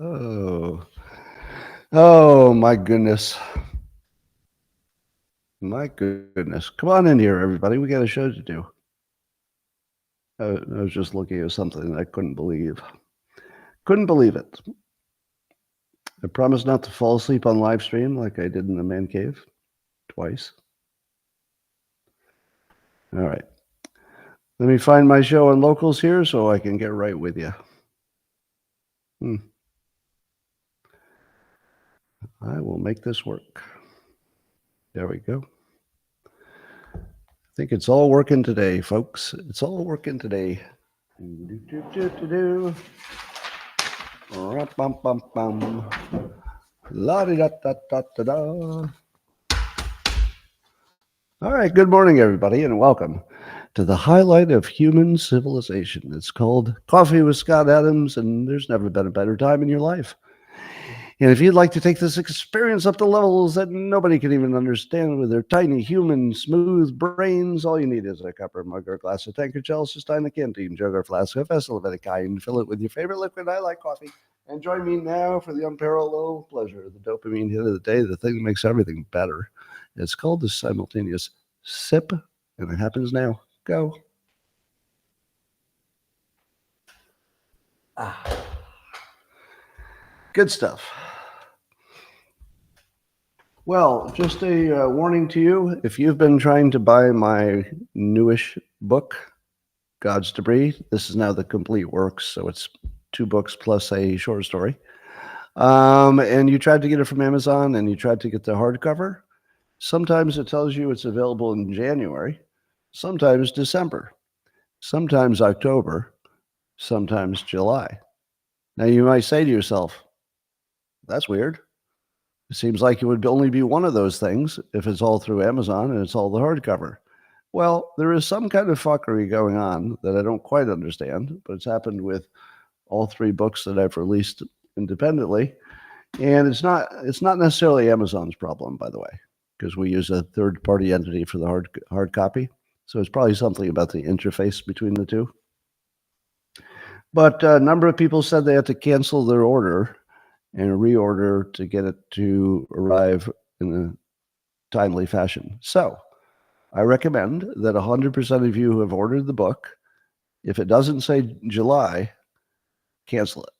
Oh, oh my goodness. My goodness. Come on in here, everybody. We got a show to do. I was just looking at something I couldn't believe. Couldn't believe it. I promised not to fall asleep on live stream like I did in the man cave twice. All right. Let me find my show on locals here so I can get right with you. I will make this work. There we go. I think it's all working today, folks. It's all working today. La-di-da-da-da-da-da. All right, good morning, everybody, and welcome to the highlight of human civilization. It's called Coffee with Scott Adams, and there's never been a better time in your life. And if you'd like to take this experience up to levels that nobody can even understand with their tiny, human, smooth brains, all you need is a cup or mug or a glass of tankard, chalice, a stein, a canteen, jug or flask, a vessel of any kind. Fill it with your favorite liquid. I like coffee. And join me now for the unparalleled pleasure, the dopamine hit of the day, the thing that makes everything better. It's called the simultaneous sip, and it happens now. Go. Good stuff. Well, just a warning to you, if you've been trying to buy my newish book, God's Debris, this is now the complete works, so it's 2 books plus a short story. And you tried to get it from Amazon and you tried to get the hardcover, sometimes it tells you it's available in January, sometimes December, sometimes October, sometimes July. Now you might say to yourself, that's weird. It seems like it would only be one of those things if it's all through Amazon and it's all the hardcover. Well, there is some kind of fuckery going on that I don't quite understand, but it's happened with all 3 books that I've released independently. And it's not necessarily Amazon's problem, by the way, because we use a third-party entity for the hard copy. So it's probably something about the interface between the two. But a number of people said they had to cancel their order and reorder to get it to arrive in a timely fashion. So I recommend that 100% of you who have ordered the book, if it doesn't say July, cancel it.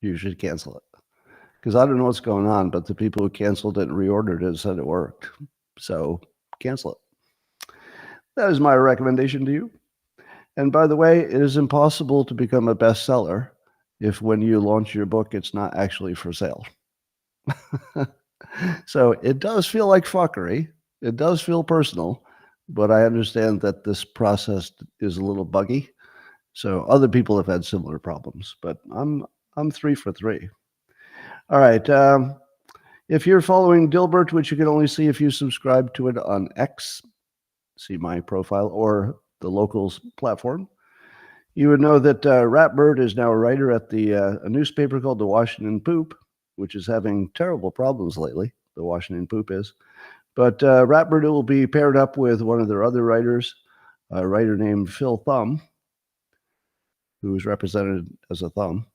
You should cancel it. Because I don't know what's going on, but the people who canceled it and reordered it said it worked. So cancel it. That is my recommendation to you. And by the way, it is impossible to become a bestseller if when you launch your book, it's not actually for sale. So it does feel like fuckery. It does feel personal, but I understand that this process is a little buggy. So other people have had similar problems, but I'm 3 for 3. All right. If you're following Dilbert, which you can only see if you subscribe to it on X, see my profile, or the locals platform, you would know that Ratbird is now a writer at a newspaper called The Washington Poop, which is having terrible problems lately. The Washington Poop is. But Ratbird will be paired up with one of their other writers, a writer named Phil Thumb, who is represented as a thumb.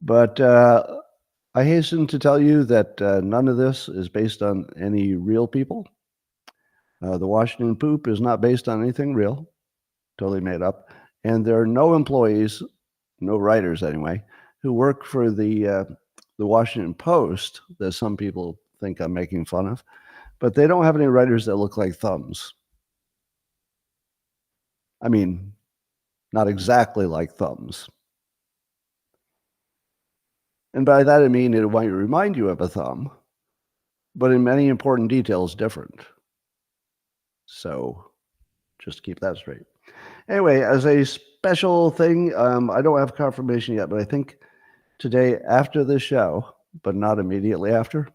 But I hasten to tell you that none of this is based on any real people. The Washington Poop is not based on anything real, totally made up. And there are no employees, no writers anyway, who work for the Washington Post that some people think I'm making fun of. But they don't have any writers that look like thumbs. I mean, not exactly like thumbs. And by that I mean it might remind you of a thumb, but in many important details different. So just keep that straight. Anyway, as a special thing, I don't have confirmation yet, but I think today after this show, but not immediately after,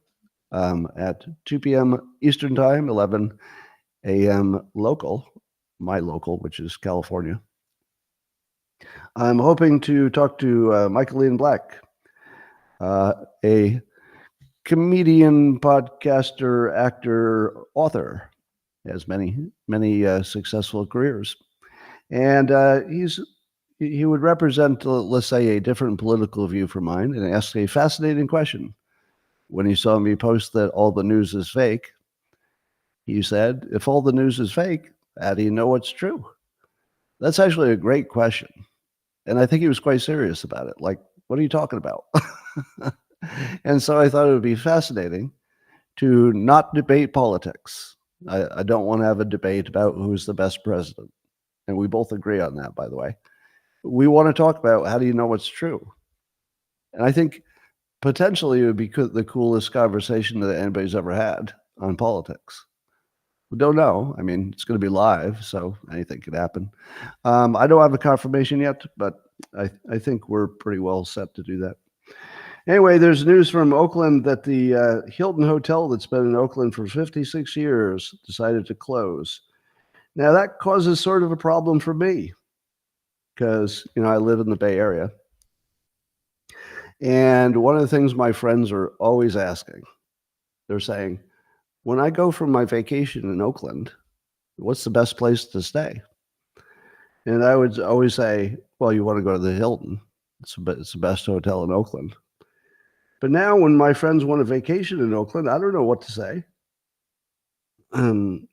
at 2 p.m. Eastern Time, 11 a.m. local, my local, which is California, I'm hoping to talk to Michael Ian Black, a comedian, podcaster, actor, author. He has many successful careers. And he's he would represent, let's say, a different political view from mine and ask a fascinating question. When he saw me post that all the news is fake, he said, if all the news is fake, how do you know what's true? That's actually a great question. And I think he was quite serious about it. Like, what are you talking about? And so I thought it would be fascinating to not debate politics. I don't want to have a debate about who's the best president. And we both agree on that, by the way. We want to talk about how do you know what's true? And I think potentially it would be the coolest conversation that anybody's ever had on politics. We don't know. I mean, it's going to be live, so anything could happen. I don't have a confirmation yet, but I think we're pretty well set to do that. Anyway, there's news from Oakland that the Hilton Hotel that's been in Oakland for 56 years decided to close. Now, that causes sort of a problem for me because, I live in the Bay Area. And one of the things my friends are always asking, they're saying, when I go for my vacation in Oakland, what's the best place to stay? And I would always say, well, you want to go to the Hilton. It's the best hotel in Oakland. But now when my friends want a vacation in Oakland, I don't know what to say. You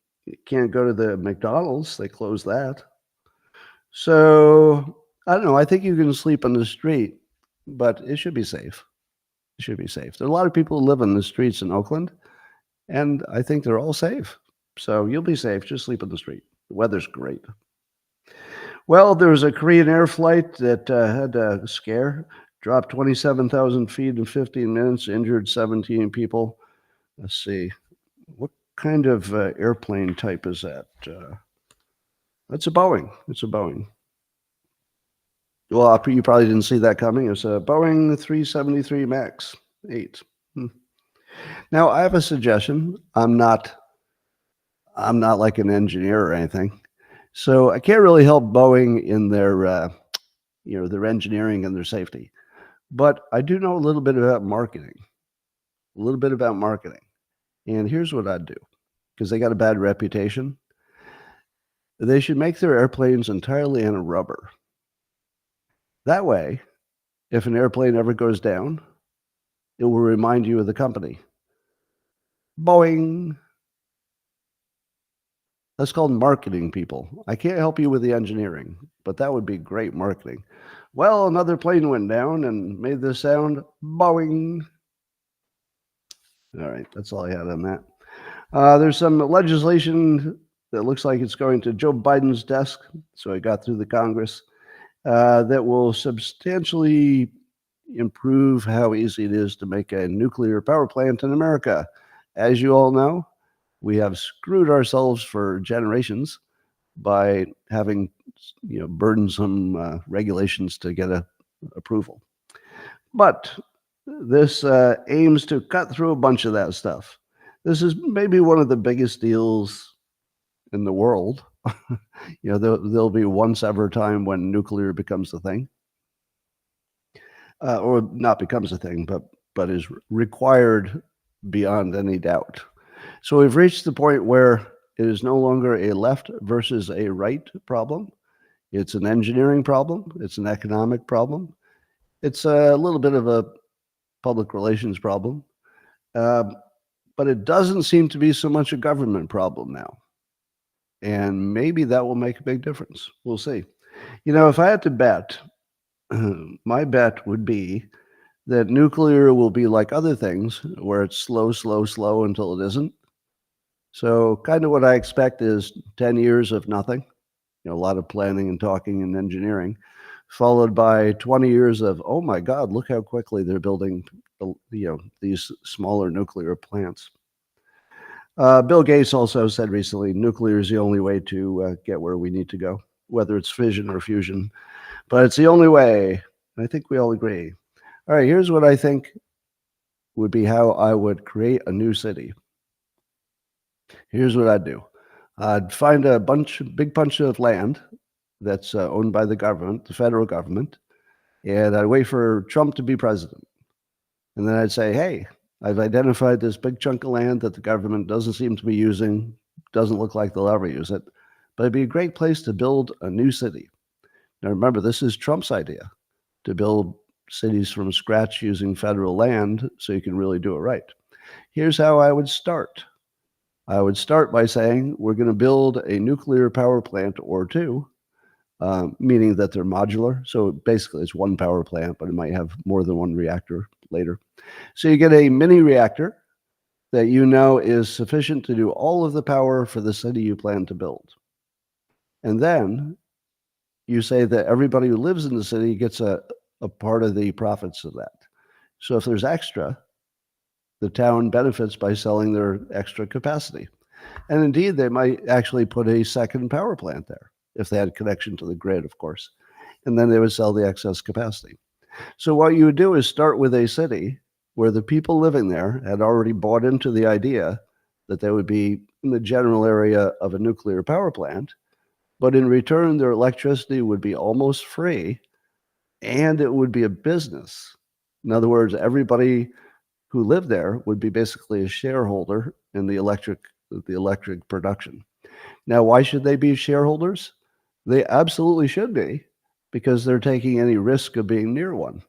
can't go to the McDonald's. They closed that. So I don't know. I think you can sleep on the street, but it should be safe. It should be safe. There are a lot of people who live on the streets in Oakland, and I think they're all safe. So you'll be safe. Just sleep on the street. The weather's great. Well, there was a Korean air flight that had a scare, dropped 27,000 feet in 15 minutes, injured 17 people. Let's see. What kind of airplane type is that? That's a Boeing. It's a Boeing. Well, you probably didn't see that coming. It's a Boeing 373 MAX 8. Now, I have a suggestion. I'm not like an engineer or anything, so I can't really help Boeing in their their engineering and their safety. But I do know a little bit about marketing. And here's what I'd do, because they got a bad reputation. They should make their airplanes entirely out of rubber. That way, if an airplane ever goes down, it will remind you of the company. Boeing. That's called marketing, people. I can't help you with the engineering, but that would be great marketing. Well, another plane went down and made this sound, Boeing. All right, that's all I had on that. There's some legislation that looks like it's going to Joe Biden's desk, so it got through the Congress, that will substantially improve how easy it is to make a nuclear power plant in America. As you all know, we have screwed ourselves for generations by having burdensome regulations to get approval. But this aims to cut through a bunch of that stuff. This is maybe one of the biggest deals in the world. There'll be once ever time when nuclear becomes a thing, or not becomes a thing, but is required beyond any doubt. So we've reached the point where it is no longer a left versus a right problem. It's an engineering problem. It's an economic problem. It's a little bit of a public relations problem. But it doesn't seem to be so much a government problem now. And maybe that will make a big difference. We'll see. If I had to bet, my bet would be that nuclear will be like other things, where it's slow, slow, slow until it isn't. So kind of what I expect is 10 years of nothing, a lot of planning and talking and engineering, followed by 20 years of, oh my God, look how quickly they're building, these smaller nuclear plants. Bill Gates also said recently, nuclear is the only way to get where we need to go, whether it's fission or fusion, but it's the only way. I think we all agree. All right, here's what I think would be how I would create a new city. Here's what I'd do. I'd find a big bunch of land that's owned by the government, the federal government, and I'd wait for Trump to be president. And then I'd say, hey, I've identified this big chunk of land that the government doesn't seem to be using, doesn't look like they'll ever use it, but it'd be a great place to build a new city. Now remember, this is Trump's idea, to build cities from scratch using federal land so you can really do it right. Here's how I would start. I would start by saying we're going to build a nuclear power plant or two, meaning that they're modular. So basically it's one power plant, but it might have more than one reactor later. So you get a mini reactor that you know is sufficient to do all of the power for the city you plan to build. And then you say that everybody who lives in the city gets a part of the profits of that. So if there's extra, the town benefits by selling their extra capacity. And indeed, they might actually put a second power plant there, if they had connection to the grid, of course. And then they would sell the excess capacity. So what you would do is start with a city where the people living there had already bought into the idea that they would be in the general area of a nuclear power plant, but in return, their electricity would be almost free, and it would be a business. In other words, everybody who lived there would be basically a shareholder in the electric production. Now, why should they be shareholders? They absolutely should be, because they're taking any risk of being near one.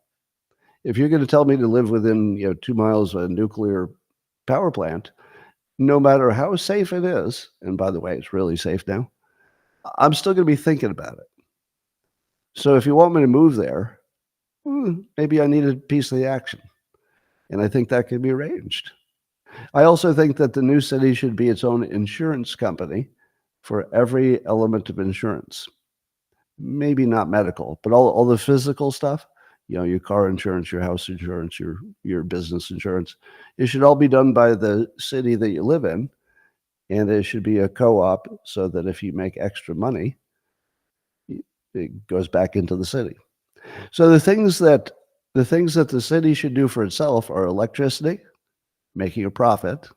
If you're going to tell me to live within 2 miles of a nuclear power plant, no matter how safe it is, and by the way, it's really safe now, I'm still going to be thinking about it. So if you want me to move there, maybe I need a piece of the action. And I think that can be arranged. I also think that the new city should be its own insurance company for every element of insurance. Maybe not medical, but all the physical stuff, your car insurance, your house insurance, your business insurance, it should all be done by the city that you live in. And it should be a co-op so that if you make extra money, it goes back into the city. So the things that the city should do for itself are electricity, making a profit.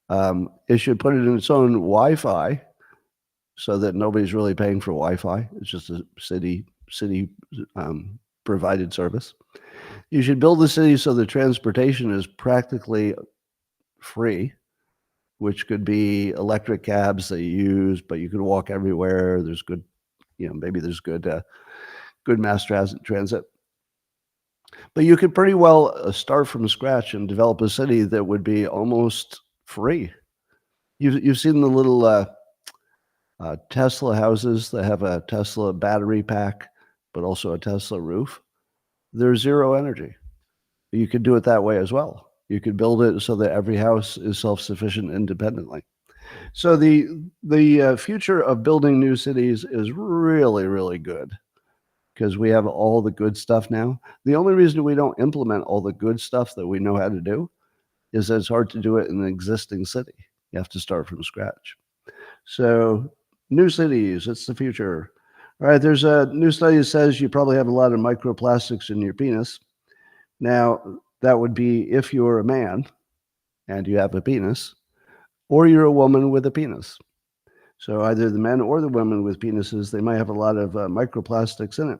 It should put it in its own Wi-Fi so that nobody's really paying for Wi-Fi. It's just a city provided service. You should build the city so the transportation is practically free, which could be electric cabs that you use, but you could walk everywhere. There's good, maybe there's good mass transit. But you could pretty well start from scratch and develop a city that would be almost free. You've seen the little Tesla houses that have a Tesla battery pack, but also a Tesla roof. They're zero energy. You could do it that way as well. You could build it so that every house is self-sufficient independently. So the future of building new cities is really, really good because we have all the good stuff now. The only reason we don't implement all the good stuff that we know how to do is that it's hard to do it in an existing city. You have to start from scratch. So new cities, it's the future. All right, there's a new study that says you probably have a lot of microplastics in your penis. Now, that would be if you're a man and you have a penis, or you're a woman with a penis. So either the men or the women with penises, they might have a lot of microplastics in it.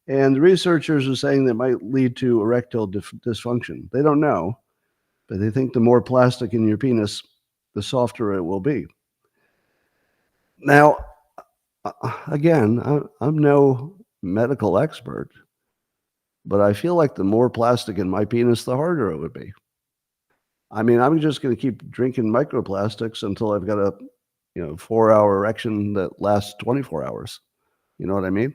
And the researchers are saying that might lead to erectile dysfunction. They don't know, but they think the more plastic in your penis, the softer it will be. Now, again, I'm no medical expert, but I feel like the more plastic in my penis, the harder it would be. I mean, I'm just going to keep drinking microplastics until I've got a 4-hour erection that lasts 24 hours. You know what I mean?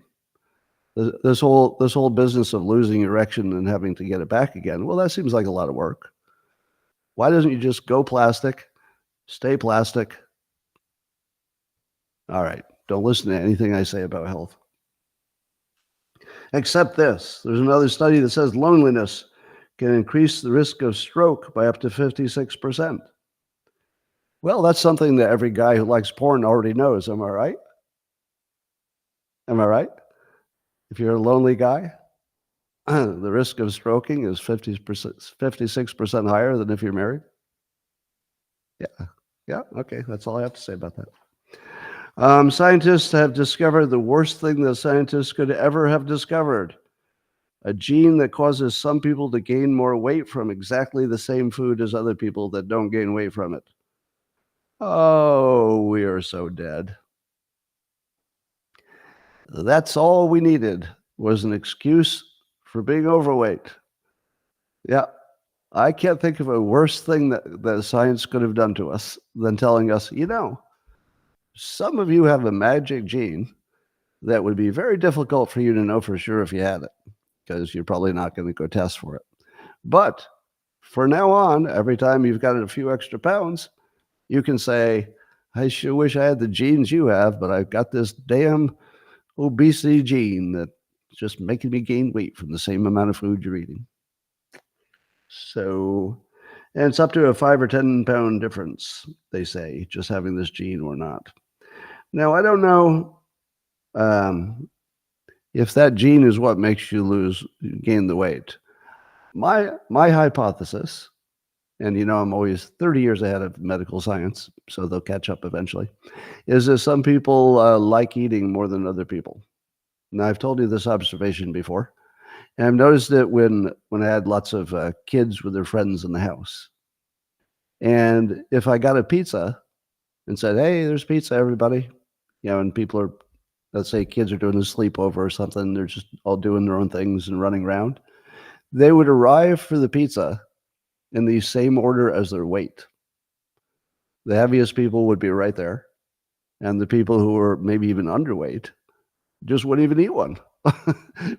This whole business of losing erection and having to get it back again, well, that seems like a lot of work. Why doesn't you just go plastic, stay plastic? All right, don't listen to anything I say about health. Except this. There's another study that says loneliness can increase the risk of stroke by up to 56%. Well, that's something that every guy who likes porn already knows. Am I right? Am I right? If you're a lonely guy, the risk of stroking is 56% higher than if you're married. Yeah, okay, that's all I have to say about that. Scientists have discovered the worst thing that scientists could ever have discovered, a gene that causes some people to gain more weight from exactly the same food as other people that don't gain weight from it. Oh, we are so dead. That's all we needed was an excuse for being overweight. Yeah, I can't think of a worse thing that science could have done to us than telling us, some of you have a magic gene that would be very difficult for you to know for sure if you had it, because you're probably not going to go test for it. But for now on, every time you've got a few extra pounds, you can say, I sure wish I had the genes you have, but I've got this damn obesity gene that's just making me gain weight from the same amount of food you're eating. So, and it's up to a 5 or 10 pound difference, they say, just having this gene or not. Now, I don't know if that gene is what makes you gain the weight. My hypothesis, and I'm always 30 years ahead of medical science, so they'll catch up eventually, is that some people like eating more than other people. Now, I've told you this observation before, and I've noticed it when I had lots of kids with their friends in the house. And if I got a pizza and said, hey, there's pizza, everybody, and people are, let's say kids are doing a sleepover or something, they're just all doing their own things and running around, they would arrive for the pizza in the same order as their weight. The heaviest people would be right there, and the people who were maybe even underweight just wouldn't even eat one,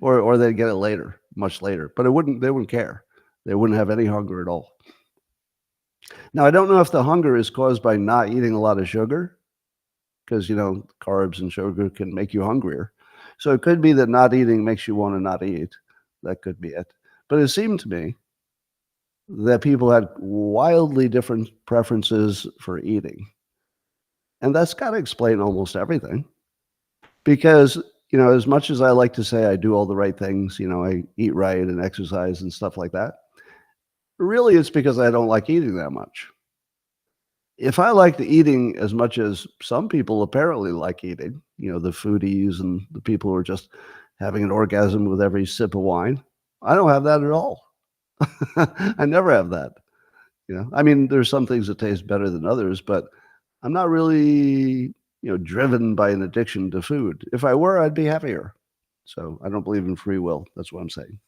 or they'd get it later, much later. But they wouldn't care. They wouldn't have any hunger at all. Now, I don't know if the hunger is caused by not eating a lot of sugar, because carbs and sugar can make you hungrier. So it could be that not eating makes you want to not eat. That could be it. But it seemed to me that people had wildly different preferences for eating. And that's got to explain almost everything. Because, as much as I like to say I do all the right things, I eat right and exercise and stuff like that, really it's because I don't like eating that much. If I liked eating as much as some people apparently like eating, the foodies and the people who are just having an orgasm with every sip of wine, I don't have that at all. I never have that. I mean, there's some things that taste better than others, but I'm not really, driven by an addiction to food. If I were, I'd be happier. So I don't believe in free will. That's what I'm saying.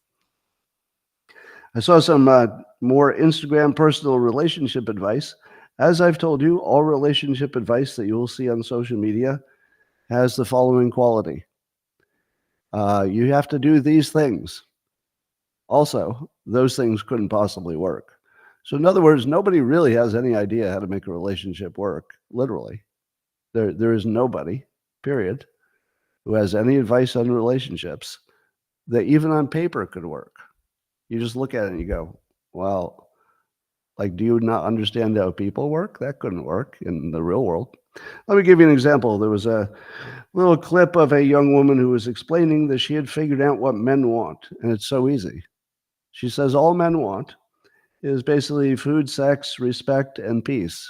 I saw some more Instagram personal relationship advice. As I've told you, all relationship advice that you'll see on social media has the following quality. You have to do these things. Also, those things couldn't possibly work. So in other words, nobody really has any idea how to make a relationship work, literally. There is nobody, period, who has any advice on relationships that even on paper could work. You just look at it and you go, well, do you not understand how people work? That couldn't work in the real world. Let me give you an example. There was a little clip of a young woman who was explaining that she had figured out what men want, and it's so easy. She says all men want is basically food, sex, respect, and peace.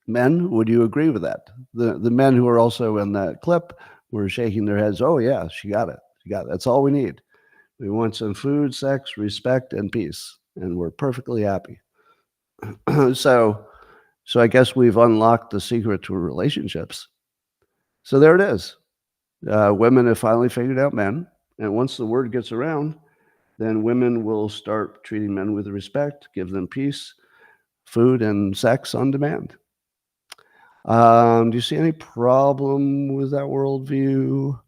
Men, would you agree with that? The men who are also in that clip were shaking their heads. Oh, yeah, she got it. She got it. That's all we need. We want some food, sex, respect, and peace, and we're perfectly happy. So I guess we've unlocked the secret to relationships. So there it is. Women have finally figured out men, and once the word gets around, then women will start treating men with respect, give them peace, food, and sex on demand. Do you see any problem with that worldview?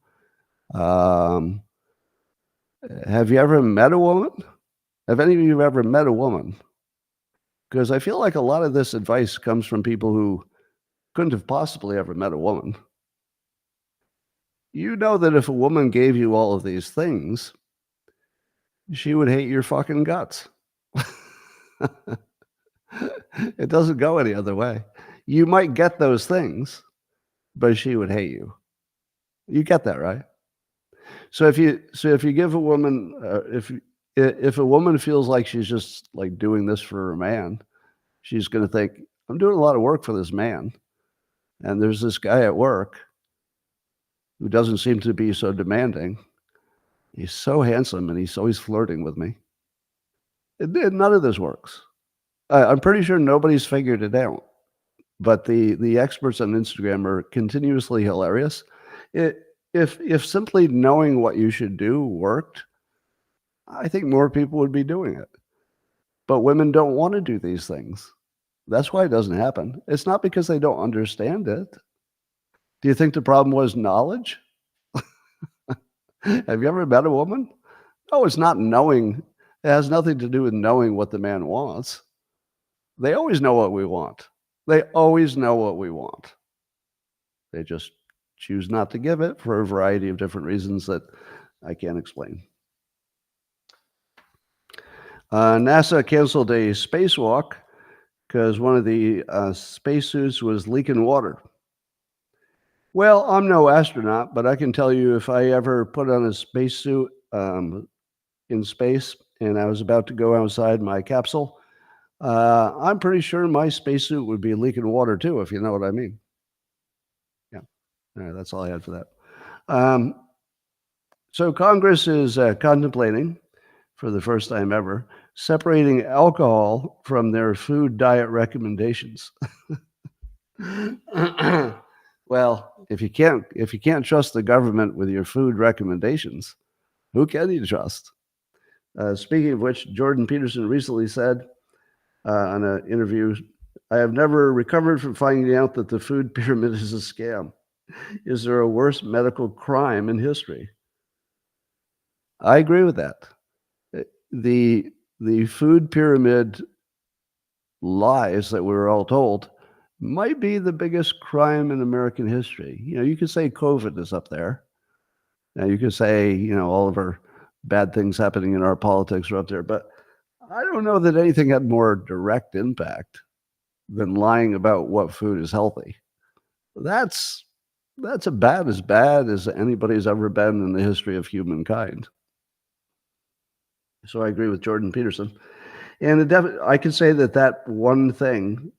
Have you ever met a woman? Have any of you ever met a woman? Because I feel like a lot of this advice comes from people who couldn't have possibly ever met a woman. You know that if a woman gave you all of these things, she would hate your fucking guts. It doesn't go any other way. You might get those things, but she would hate you. You get that, right? So if you give a woman, if a woman feels like she's just doing this for a man, she's going to think, I'm doing a lot of work for this man, and there's this guy at work who doesn't seem to be so demanding. He's so handsome, and he's always flirting with me. None of this works. I'm pretty sure nobody's figured it out, but the experts on Instagram are continuously hilarious. If simply knowing what you should do worked, I think more people would be doing it. But women don't want to do these things. That's why it doesn't happen. It's not because they don't understand it. Do you think the problem was knowledge? Have you ever met a woman? Oh, it's not knowing. It has nothing to do with knowing what the man wants. They always know what we want. They always know what we want. They just choose not to give it for a variety of different reasons that I can't explain. NASA canceled a spacewalk because one of the spacesuits was leaking water. Well, I'm no astronaut, but I can tell you if I ever put on a spacesuit in space and I was about to go outside my capsule, I'm pretty sure my spacesuit would be leaking water too, if you know what I mean. Yeah, all right, that's all I had for that. So Congress is contemplating, for the first time ever, separating alcohol from their food diet recommendations. Well, if you can't trust the government with your food recommendations, who can you trust? Speaking of which, Jordan Peterson recently said on an interview, "I have never recovered from finding out that the food pyramid is a scam. Is there a worse medical crime in history?" I agree with that. The food pyramid lies that we were all told might be the biggest crime in American history. You know, you could say COVID is up there. Now you could say, you know, all of our bad things happening in our politics are up there, but I don't know that anything had more direct impact than lying about what food is healthy. That's about as bad as anybody's ever been in the history of humankind. So I agree with Jordan Peterson. And I can say that one thing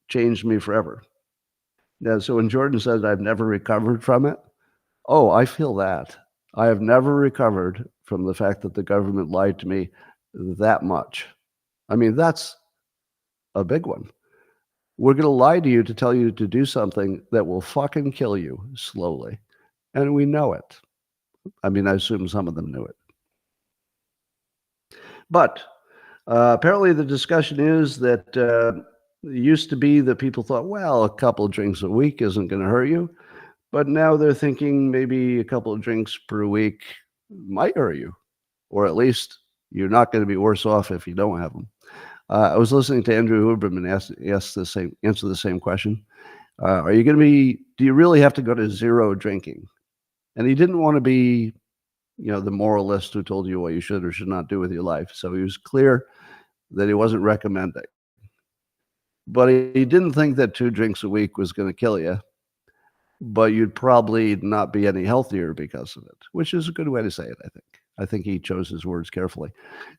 changed me forever. Yeah, so when Jordan says I've never recovered from it, oh, I feel that. I have never recovered from the fact that the government lied to me that much. I mean, that's a big one. We're going to lie to you to tell you to do something that will fucking kill you slowly. And we know it. I mean, I assume some of them knew it. But apparently the discussion is that it used to be that people thought, well, a couple of drinks a week isn't going to hurt you. But now they're thinking maybe a couple of drinks per week might hurt you, or at least you're not going to be worse off if you don't have them. I was listening to Andrew Huberman answer the same question. Do you really have to go to zero drinking? And he didn't want to be, you know, the moralist who told you what you should or should not do with your life. So he was clear that he wasn't recommending. But he didn't think that 2 drinks a week was going to kill you, but you'd probably not be any healthier because of it, which is a good way to say it, I think. I think he chose his words carefully.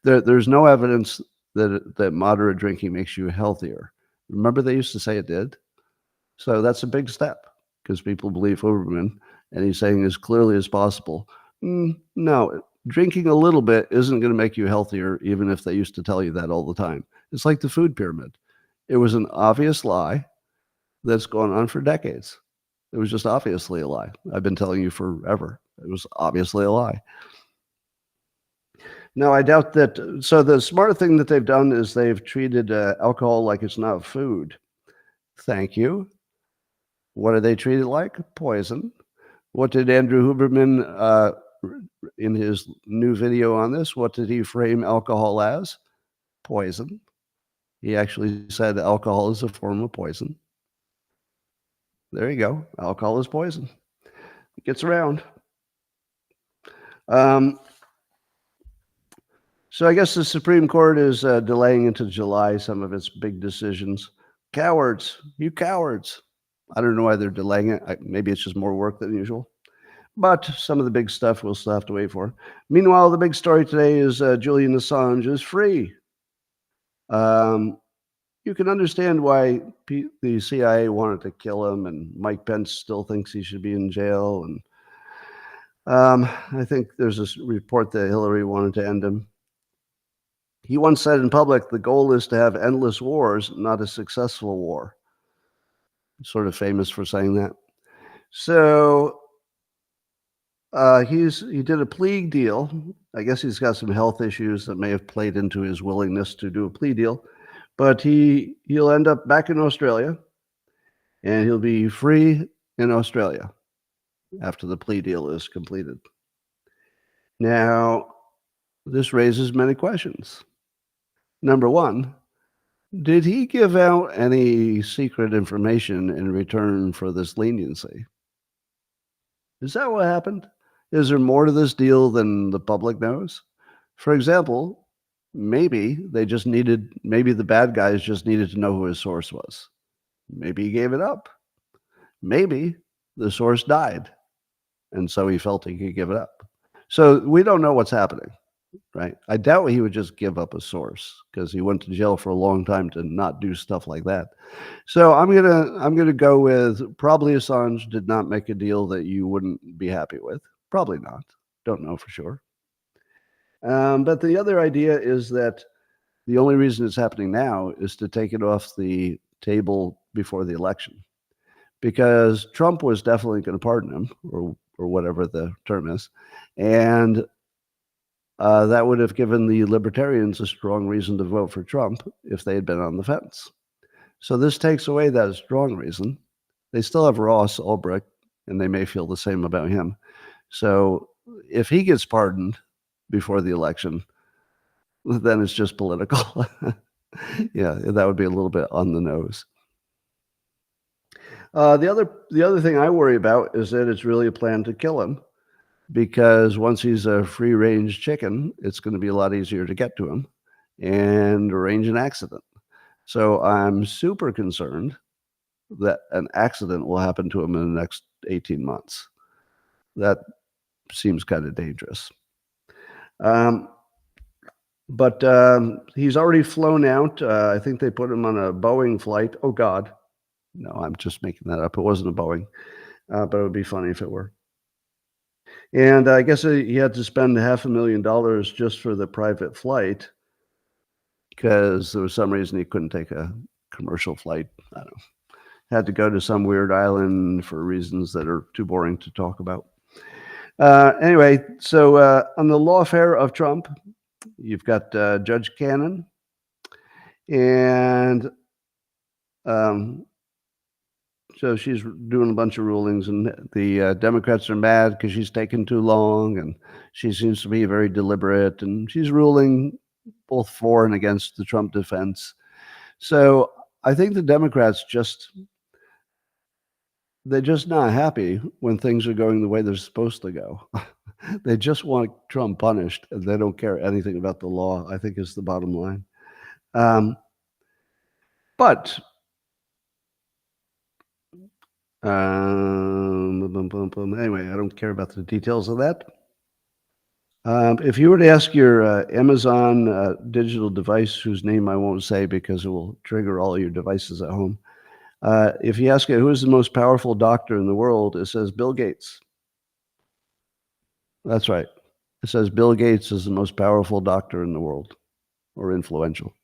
There's no evidence that moderate drinking makes you healthier. Remember they used to say it did? So that's a big step because people believe Huberman, and he's saying as clearly as possible, no, drinking a little bit isn't going to make you healthier, even if they used to tell you that all the time. It's like the food pyramid. It was an obvious lie that's gone on for decades. It was just obviously a lie. I've been telling you forever. It was obviously a lie. Now, I doubt that. So the smart thing that they've done is they've treated alcohol like it's not food. Thank you. What do they treat it like? Poison. What did Andrew Huberman, in his new video on this, what did he frame alcohol as? Poison. He actually said alcohol is a form of poison. There you go. Alcohol is poison. It gets around. So I guess the Supreme Court is delaying into July some of its big decisions. Cowards. You cowards. I don't know why they're delaying it. Maybe it's just more work than usual. But some of the big stuff we'll still have to wait for. Meanwhile, the big story today is Julian Assange is free. You can understand why the CIA wanted to kill him, and Mike Pence still thinks he should be in jail. And I think there's this report that Hillary wanted to end him. He once said in public, the goal is to have endless wars, not a successful war. Sort of famous for saying that. So he did a plea deal. I guess he's got some health issues that may have played into his willingness to do a plea deal, but he'll end up back in Australia, and he'll be free in Australia after the plea deal is completed. Now, this raises many questions. Number one, did he give out any secret information in return for this leniency? Is that what happened? Is there more to this deal than the public knows? For example, maybe the bad guys just needed to know who his source was. Maybe he gave it up. Maybe the source died, and so he felt he could give it up. So we don't know what's happening, right? I doubt he would just give up a source because he went to jail for a long time to not do stuff like that. So I'm gonna go with probably Assange did not make a deal that you wouldn't be happy with. Probably not. Don't know for sure. But the other idea is that the only reason it's happening now is to take it off the table before the election, because Trump was definitely going to pardon him, or whatever the term is, and that would have given the libertarians a strong reason to vote for Trump if they had been on the fence. So this takes away that strong reason. They still have Ross Ulbricht, and they may feel the same about him. So if he gets pardoned before the election, then it's just political. Yeah, that would be a little bit on the nose. The other thing I worry about is that it's really a plan to kill him, because once he's a free range chicken, it's going to be a lot easier to get to him and arrange an accident. So I'm super concerned that an accident will happen to him in the next 18 months. That seems kind of dangerous. But he's already flown out. I think they put him on a Boeing flight. Oh, God. No, I'm just making that up. It wasn't a Boeing, but it would be funny if it were. And I guess he had to spend $500,000 just for the private flight because there was some reason he couldn't take a commercial flight. I don't know. Had to go to some weird island for reasons that are too boring to talk about. Anyway, so on the lawfare of Trump, you've got Judge Cannon, and so she's doing a bunch of rulings, and the Democrats are mad because she's taken too long, and she seems to be very deliberate, and she's ruling both for and against the Trump defense. So I think the Democrats they're just not happy when things are going the way they're supposed to go. They just want Trump punished, and they don't care anything about the law, I think, is the bottom line. But anyway, I don't care about the details of that. If you were to ask your Amazon digital device, whose name I won't say because it will trigger all your devices at home, if you ask it who is the most powerful doctor in the world, it says Bill Gates. That's right. It says Bill Gates is the most powerful doctor in the world, or influential.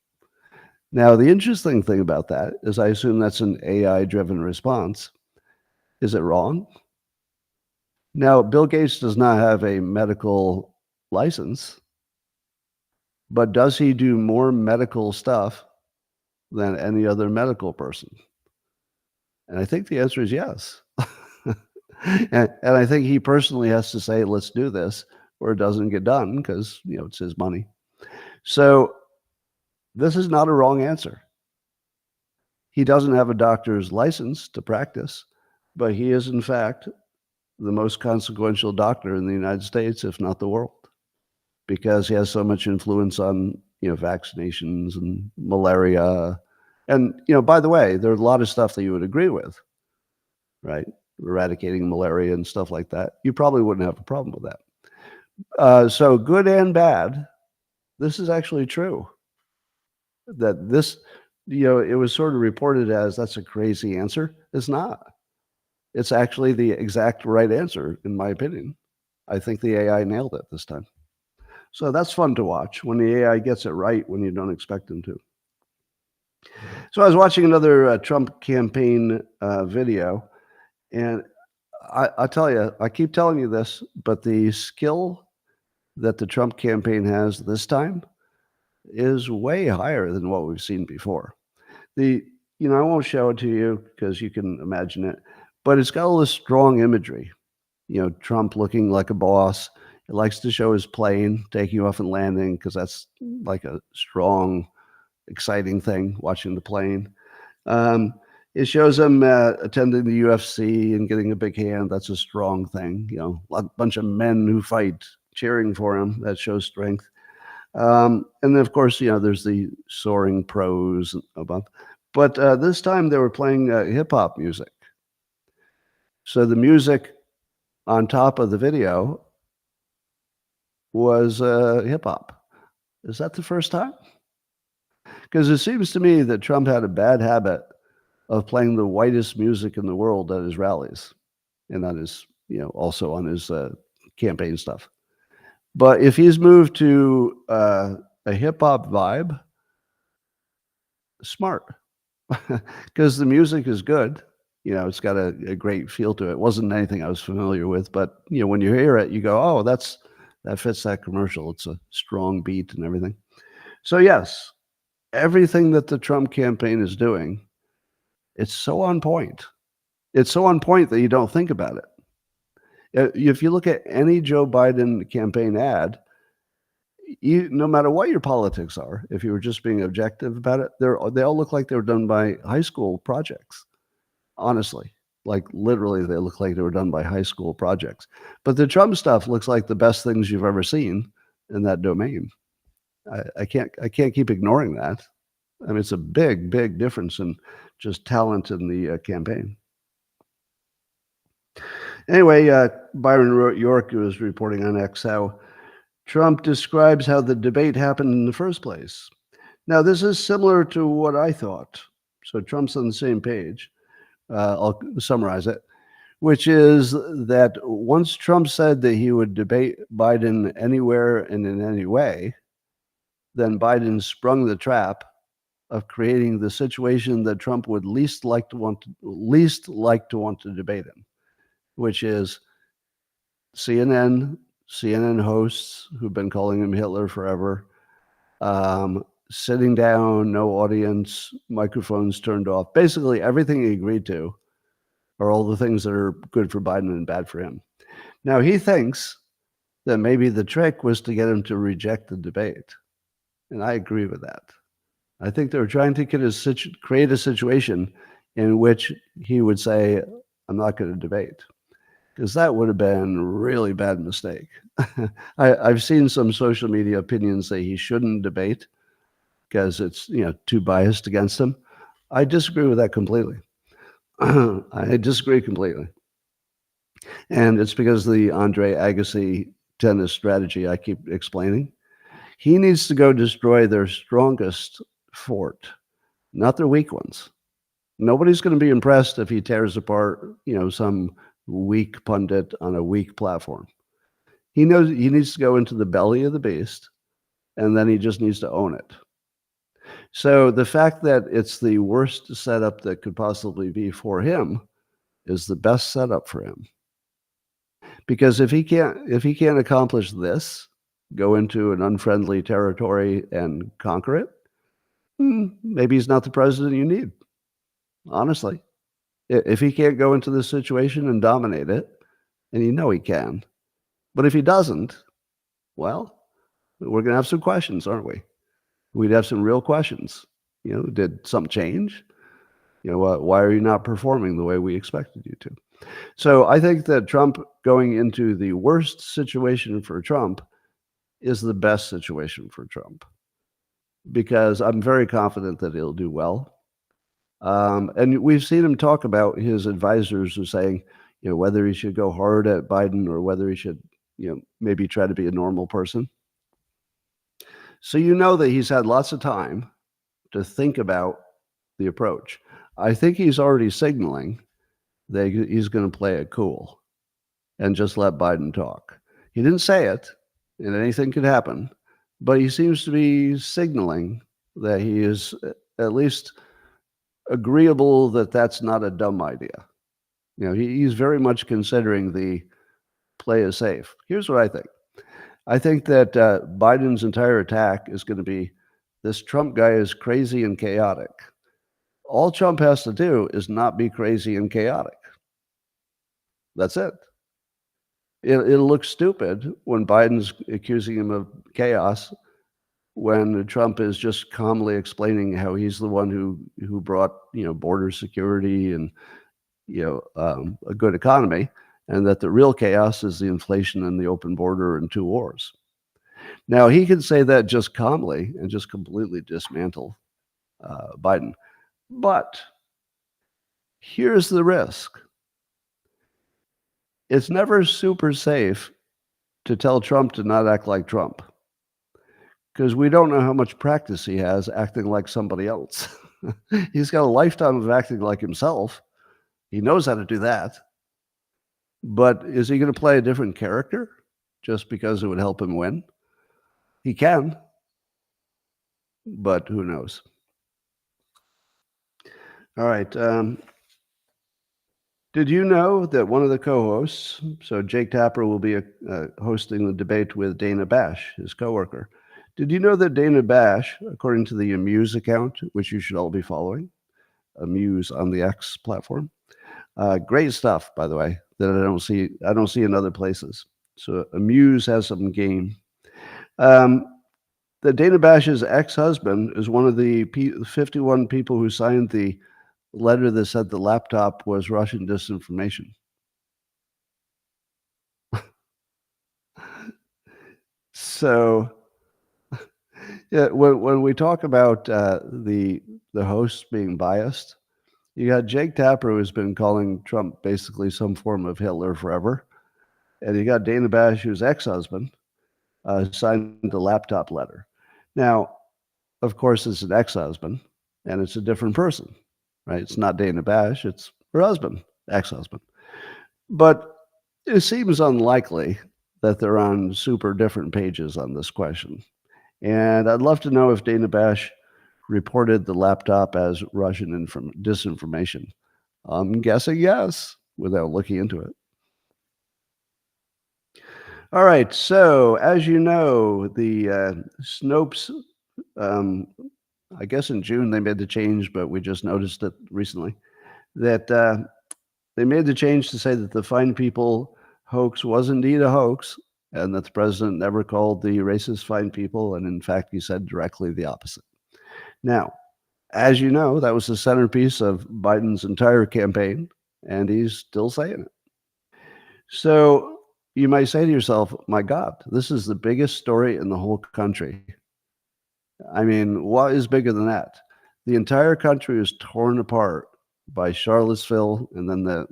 Now, the interesting thing about that is I assume that's an AI-driven response. Is it wrong? Now, Bill Gates does not have a medical license, but does he do more medical stuff than any other medical person? And I think the answer is yes. and I think he personally has to say, let's do this, or it doesn't get done because, it's his money. So this is not a wrong answer. He doesn't have a doctor's license to practice, but he is, in fact, the most consequential doctor in the United States, if not the world, because he has so much influence on, vaccinations and malaria. And, by the way, there's a lot of stuff that you would agree with, right? Eradicating malaria and stuff like that. You probably wouldn't have a problem with that. So good and bad, this is actually true. That this, it was sort of reported as that's a crazy answer. It's not. It's actually the exact right answer, in my opinion. I think the AI nailed it this time. So that's fun to watch when the AI gets it right when you don't expect them to. So I was watching another Trump campaign video, and I tell you, I keep telling you this, but the skill that the Trump campaign has this time is way higher than what we've seen before. The I won't show it to you because you can imagine it, but it's got all this strong imagery. Trump looking like a boss. He likes to show his plane taking off and landing because that's like a strong, exciting thing, watching the plane. Um, it shows him attending the UFC and getting a big hand. That's a strong thing. A bunch of men who fight cheering for him. That shows strength. And then, of course, there's the soaring pros above. But this time they were playing hip hop music. So the music on top of the video was hip hop. Is that the first time? Because it seems to me that Trump had a bad habit of playing the whitest music in the world at his rallies and on his, also on his campaign stuff. But if he's moved to a hip hop vibe, smart, because the music is good. It's got a great feel to it. It wasn't anything I was familiar with, but when you hear it, you go, "Oh, that fits that commercial." It's a strong beat and everything. So yes, everything that the Trump campaign is doing, it's so on point. It's so on point that you don't think about it. If you look at any Joe Biden campaign ad, no matter what your politics are, if you were just being objective about it, they all look like they were done by high school projects. Honestly, like literally, they look like they were done by high school projects. But the Trump stuff looks like the best things you've ever seen in that domain. I can't keep ignoring that. I mean, it's a big, big difference in just talent in the campaign. Anyway, Byron York was reporting on X how Trump describes how the debate happened in the first place. Now, this is similar to what I thought. So Trump's on the same page. I'll summarize it, which is that once Trump said that he would debate Biden anywhere and in any way, then Biden sprung the trap of creating the situation that Trump would least like to want to debate him, which is CNN hosts who've been calling him Hitler forever, sitting down, no audience, microphones turned off. Basically, everything he agreed to are all the things that are good for Biden and bad for him. Now, he thinks that maybe the trick was to get him to reject the debate. And I agree with that. I think they were trying to create a situation in which he would say, I'm not going to debate. Because that would have been a really bad mistake. I've seen some social media opinions say he shouldn't debate because it's too biased against him. I disagree with that completely. I disagree completely. And it's because of the Andre Agassi tennis strategy I keep explaining. He needs to go destroy their strongest fort, not their weak ones. Nobody's going to be impressed if he tears apart, some weak pundit on a weak platform. He knows he needs to go into the belly of the beast, and then he just needs to own it. So the fact that it's the worst setup that could possibly be for him is the best setup for him. Because if he can't accomplish this, go into an unfriendly territory and conquer it, maybe he's not the president you need. Honestly, if he can't go into this situation and dominate it, and he can, but if he doesn't, well, we're going to have some questions, aren't we? We'd have some real questions. Did something change? Why are you not performing the way we expected you to? So I think that Trump going into the worst situation for Trump is the best situation for Trump, because I'm very confident that he'll do well. And we've seen him talk about his advisors who are saying, whether he should go hard at Biden or whether he should, maybe try to be a normal person. So that he's had lots of time to think about the approach. I think he's already signaling that he's going to play it cool and just let Biden talk. He didn't say it, and anything could happen, but he seems to be signaling that he is at least agreeable that that's not a dumb idea. He's very much considering the play is safe. Here's what I think. I think that Biden's entire attack is going to be this Trump guy is crazy and chaotic. All Trump has to do is not be crazy and chaotic. That's it. It'll look stupid when Biden's accusing him of chaos when Trump is just calmly explaining how he's the one who brought border security and a good economy, and that the real chaos is the inflation and the open border and two wars. Now he can say that just calmly and just completely dismantle Biden, but here's the risk: it's never super safe to tell Trump to not act like Trump, because we don't know how much practice he has acting like somebody else. He's got a lifetime of acting like himself. He knows how to do that. But is he going to play a different character just because it would help him win? He can, but who knows? All right. Did you know that one of the co-hosts, so Jake Tapper will be hosting the debate with Dana Bash, his coworker. Did you know that Dana Bash, according to the Amuse account, which you should all be following, Amuse on the X platform, great stuff, by the way, that I don't see in other places. So Amuse has some game. That Dana Bash's ex-husband is one of the 51 people who signed the letter that said the laptop was Russian disinformation. So, yeah, when we talk about the hosts being biased, you got Jake Tapper, who's been calling Trump basically some form of Hitler forever, and you got Dana Bash, whose ex-husband signed the laptop letter. Now, of course, it's an ex-husband, and it's a different person, right? It's not Dana Bash, it's her husband, ex-husband. But it seems unlikely that they're on super different pages on this question. And I'd love to know if Dana Bash reported the laptop as Russian disinformation. I'm guessing yes, without looking into it. All right, so as you know, the Snopes, I guess in June they made the change, but we just noticed it recently, that they made the change to say that the Fine People hoax was indeed a hoax, and that the president never called the racist fine people, and in fact, he said directly the opposite. Now, as you know, that was the centerpiece of Biden's entire campaign, and he's still saying it. So you might say to yourself, my God, this is the biggest story in the whole country. I mean, what is bigger than that? The entire country is torn apart by Charlottesville, and then the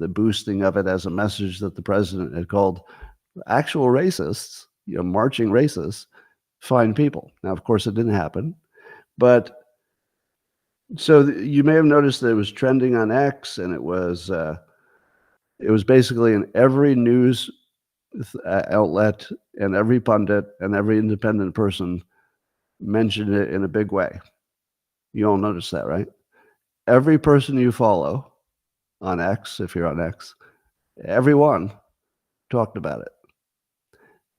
boosting of it as a message that the president had called actual racists, marching racists, fine people. Now, of course, it didn't happen, but so you may have noticed that it was trending on X, and it was basically in every news outlet, and every pundit and every independent person mentioned it in a big way. You all notice that, right? Every person you follow on X, if you're on X, everyone talked about it.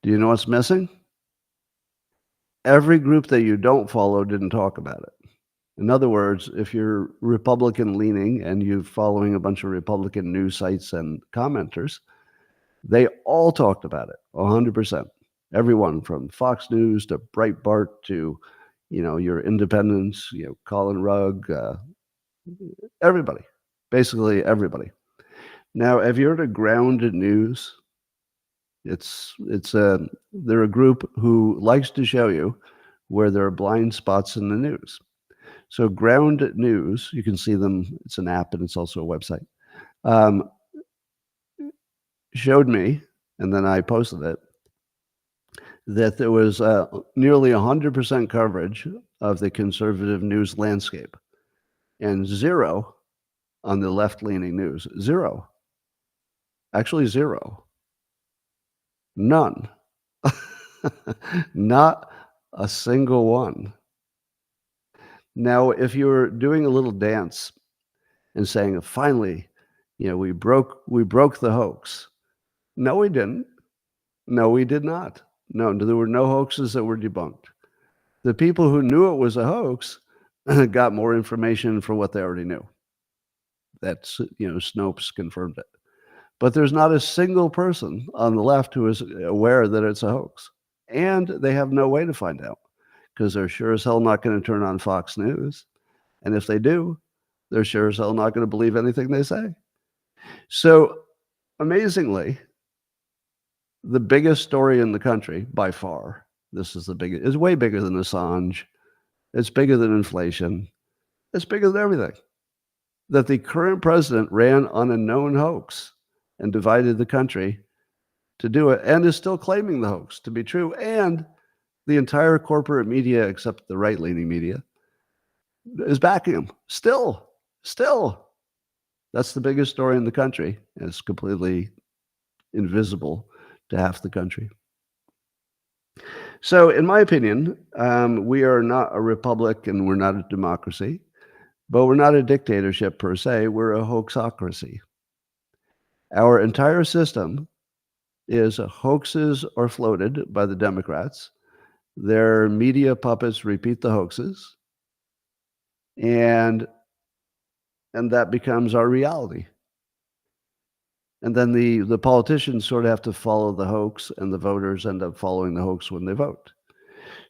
Do you know what's missing? Every group that you don't follow didn't talk about it. In other words, if you're Republican leaning and you're following a bunch of Republican news sites and commenters, they all talked about it, 100%. Everyone from Fox News to Breitbart to, your independents, Colin Rugg, everybody, basically everybody. Now, have you heard of Ground News? They're a group who likes to show you where there are blind spots in the news. So Ground News, you can see them. It's an app and it's also a website. Showed me, and then I posted it, that there was nearly 100% coverage of the conservative news landscape, and zero on the left-leaning news. Zero. Actually, zero. None. Not a single one. Now, if you're doing a little dance and saying, finally, We broke the hoax. No, we didn't. No, we did not. No, there were no hoaxes that were debunked. The people who knew it was a hoax got more information for what they already knew. That's, Snopes confirmed it. But there's not a single person on the left who is aware that it's a hoax. And they have no way to find out because they're sure as hell not going to turn on Fox News. And if they do, they're sure as hell not going to believe anything they say. So amazingly, the biggest story in the country by far, this is the biggest, is way bigger than Assange. It's bigger than inflation. It's bigger than everything. That the current president ran on a known hoax and divided the country to do it and is still claiming the hoax to be true. And the entire corporate media, except the right-leaning media, is backing him. Still. That's the biggest story in the country. And it's completely invisible to half the country. So in my opinion, we are not a republic and we're not a democracy, but we're not a dictatorship per se. We're a hoaxocracy. Our entire system is hoaxes are floated by the Democrats. Their media puppets repeat the hoaxes, and that becomes our reality. And then the politicians sort of have to follow the hoax, and the voters end up following the hoax when they vote.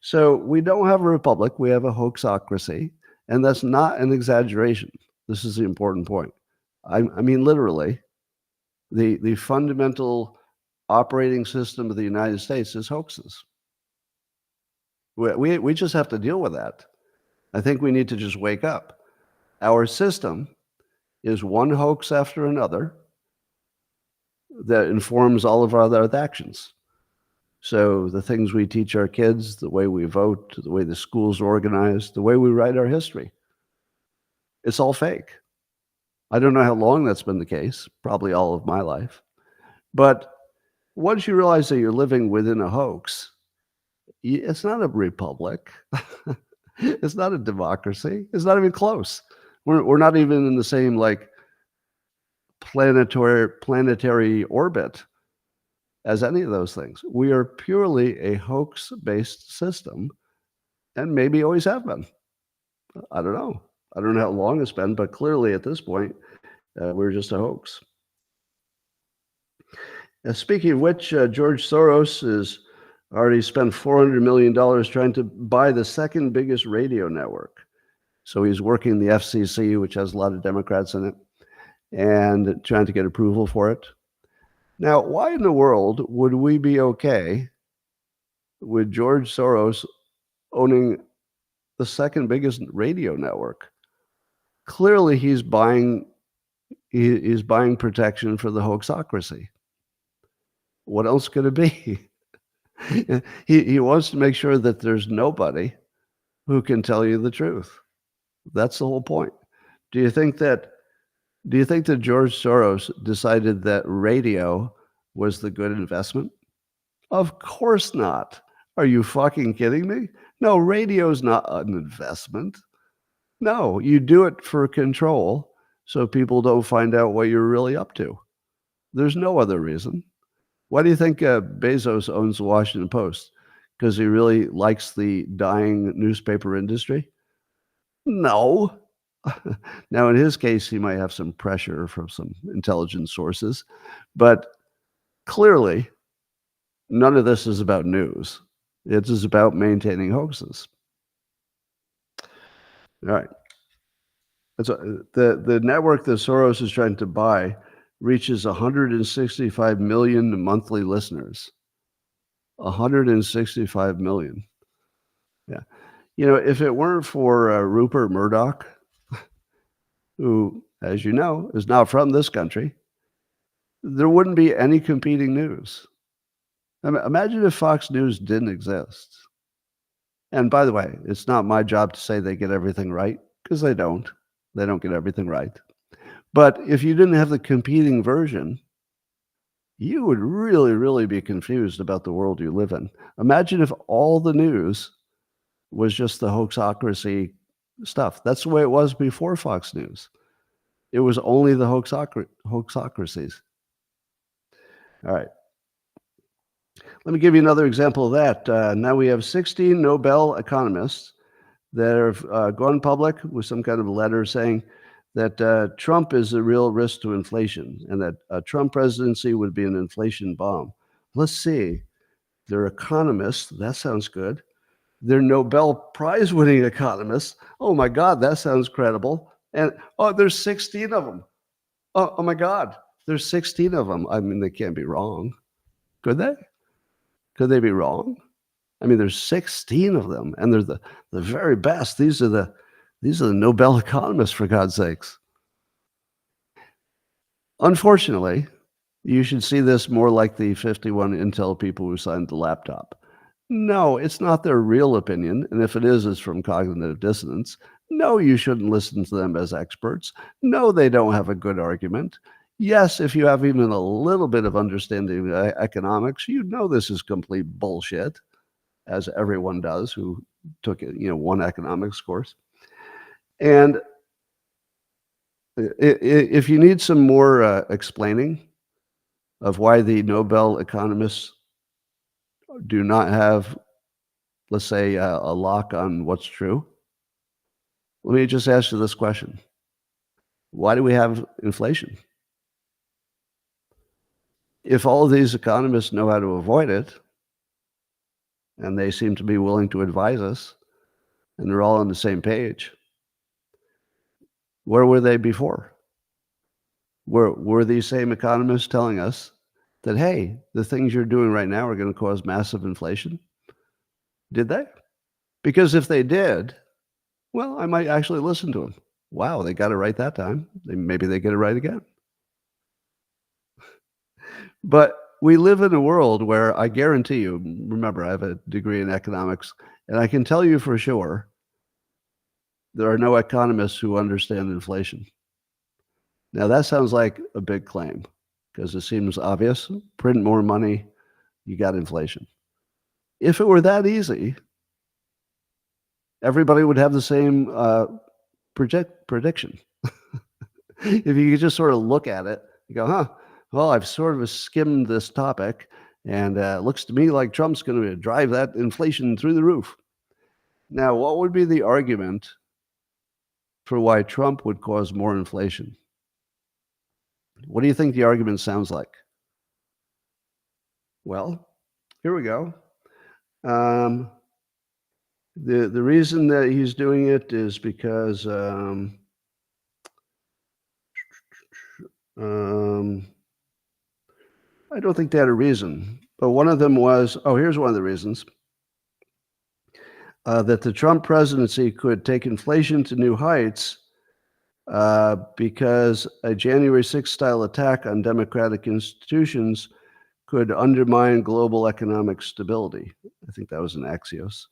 So we don't have a republic, we have a hoaxocracy, and that's not an exaggeration. This is the important point. I mean, literally, the fundamental operating system of the United States is hoaxes. We just have to deal with that. I think we need to just wake up. Our system is one hoax after another that informs all of our other actions. So the things we teach our kids, the way we vote, the way the school's organized, the way we write our history, it's all fake. I don't know how long that's been the case, probably all of my life. But once you realize that you're living within a hoax, it's not a republic. It's not a democracy. It's not even close. We're not even in the same planetary orbit as any of those things. We are purely a hoax-based system, and maybe always have been. I don't know. I don't know how long it's been, but clearly at this point, we're just a hoax. Speaking of which, George Soros has already spent $400 million trying to buy the second biggest radio network. So he's working the FCC, which has a lot of Democrats in it, and trying to get approval for it. Now, why in the world would we be okay with George Soros owning the second biggest radio network? Clearly, he's buying protection for the hoaxocracy. What else could it be? He wants to make sure that there's nobody who can tell you the truth. That's the whole point. Do you think that George Soros decided that radio was the good investment? Of course not. Are you fucking kidding me? No, radio's not an investment. No, you do it for control so people don't find out what you're really up to. There's no other reason. Why do you think Bezos owns the Washington Post? Because he really likes the dying newspaper industry? No. Now, in his case, he might have some pressure from some intelligence sources, but clearly, none of this is about news. It is about maintaining hoaxes. All right. So the network that Soros is trying to buy reaches 165 million monthly listeners. 165 million. Yeah. If it weren't for Rupert Murdoch, who, as you know, is not from this country, there wouldn't be any competing news. Imagine if Fox News didn't exist. And by the way, it's not my job to say they get everything right, because they don't. They don't get everything right. But if you didn't have the competing version, you would really, really be confused about the world you live in. Imagine if all the news was just the hoaxocracy stuff. That's the way it was before Fox News. It was only the hoaxocracies. All right. Let me give you another example of that. Now we have 16 Nobel economists that have gone public with some kind of letter saying that Trump is a real risk to inflation and that a Trump presidency would be an inflation bomb. Let's see. They're economists. That sounds good. They're Nobel Prize winning economists. Oh my God, that sounds credible. And there's 16 of them. Oh my God, there's 16 of them. I mean, they can't be wrong. Could they? Could they be wrong? I mean, there's 16 of them, and they're the very best. These are the Nobel economists, for God's sakes. Unfortunately, you should see this more like the 51 Intel people who signed the laptop. No, it's not their real opinion, and if it is, it's from cognitive dissonance. No, you shouldn't listen to them as experts. No, they don't have a good argument. Yes, if you have even a little bit of understanding of economics, you know this is complete bullshit, as everyone does who took one economics course. And if you need some more explaining of why the Nobel economists do not have, let's say, a lock on what's true, let me just ask you this question. Why do we have inflation? If all of these economists know how to avoid it, and they seem to be willing to advise us, and they're all on the same page, where were they before? Were these same economists telling us that, hey, the things you're doing right now are going to cause massive inflation? Did they? Because if they did, well, I might actually listen to them. Wow, they got it right that time. Maybe they get it right again. But we live in a world where I guarantee you, remember, I have a degree in economics, and I can tell you for sure there are no economists who understand inflation. Now, that sounds like a big claim because it seems obvious. Print more money, you got inflation. If it were that easy, everybody would have the same prediction. If you could just sort of look at it, you go, well, I've sort of skimmed this topic, and it looks to me like Trump's going to drive that inflation through the roof. Now, what would be the argument for why Trump would cause more inflation? What do you think the argument sounds like? Well, here we go. The reason that he's doing it is because I don't think they had a reason, but one of them was, here's one of the reasons, that the Trump presidency could take inflation to new heights because a January 6th style attack on democratic institutions could undermine global economic stability. I think that was an Axios.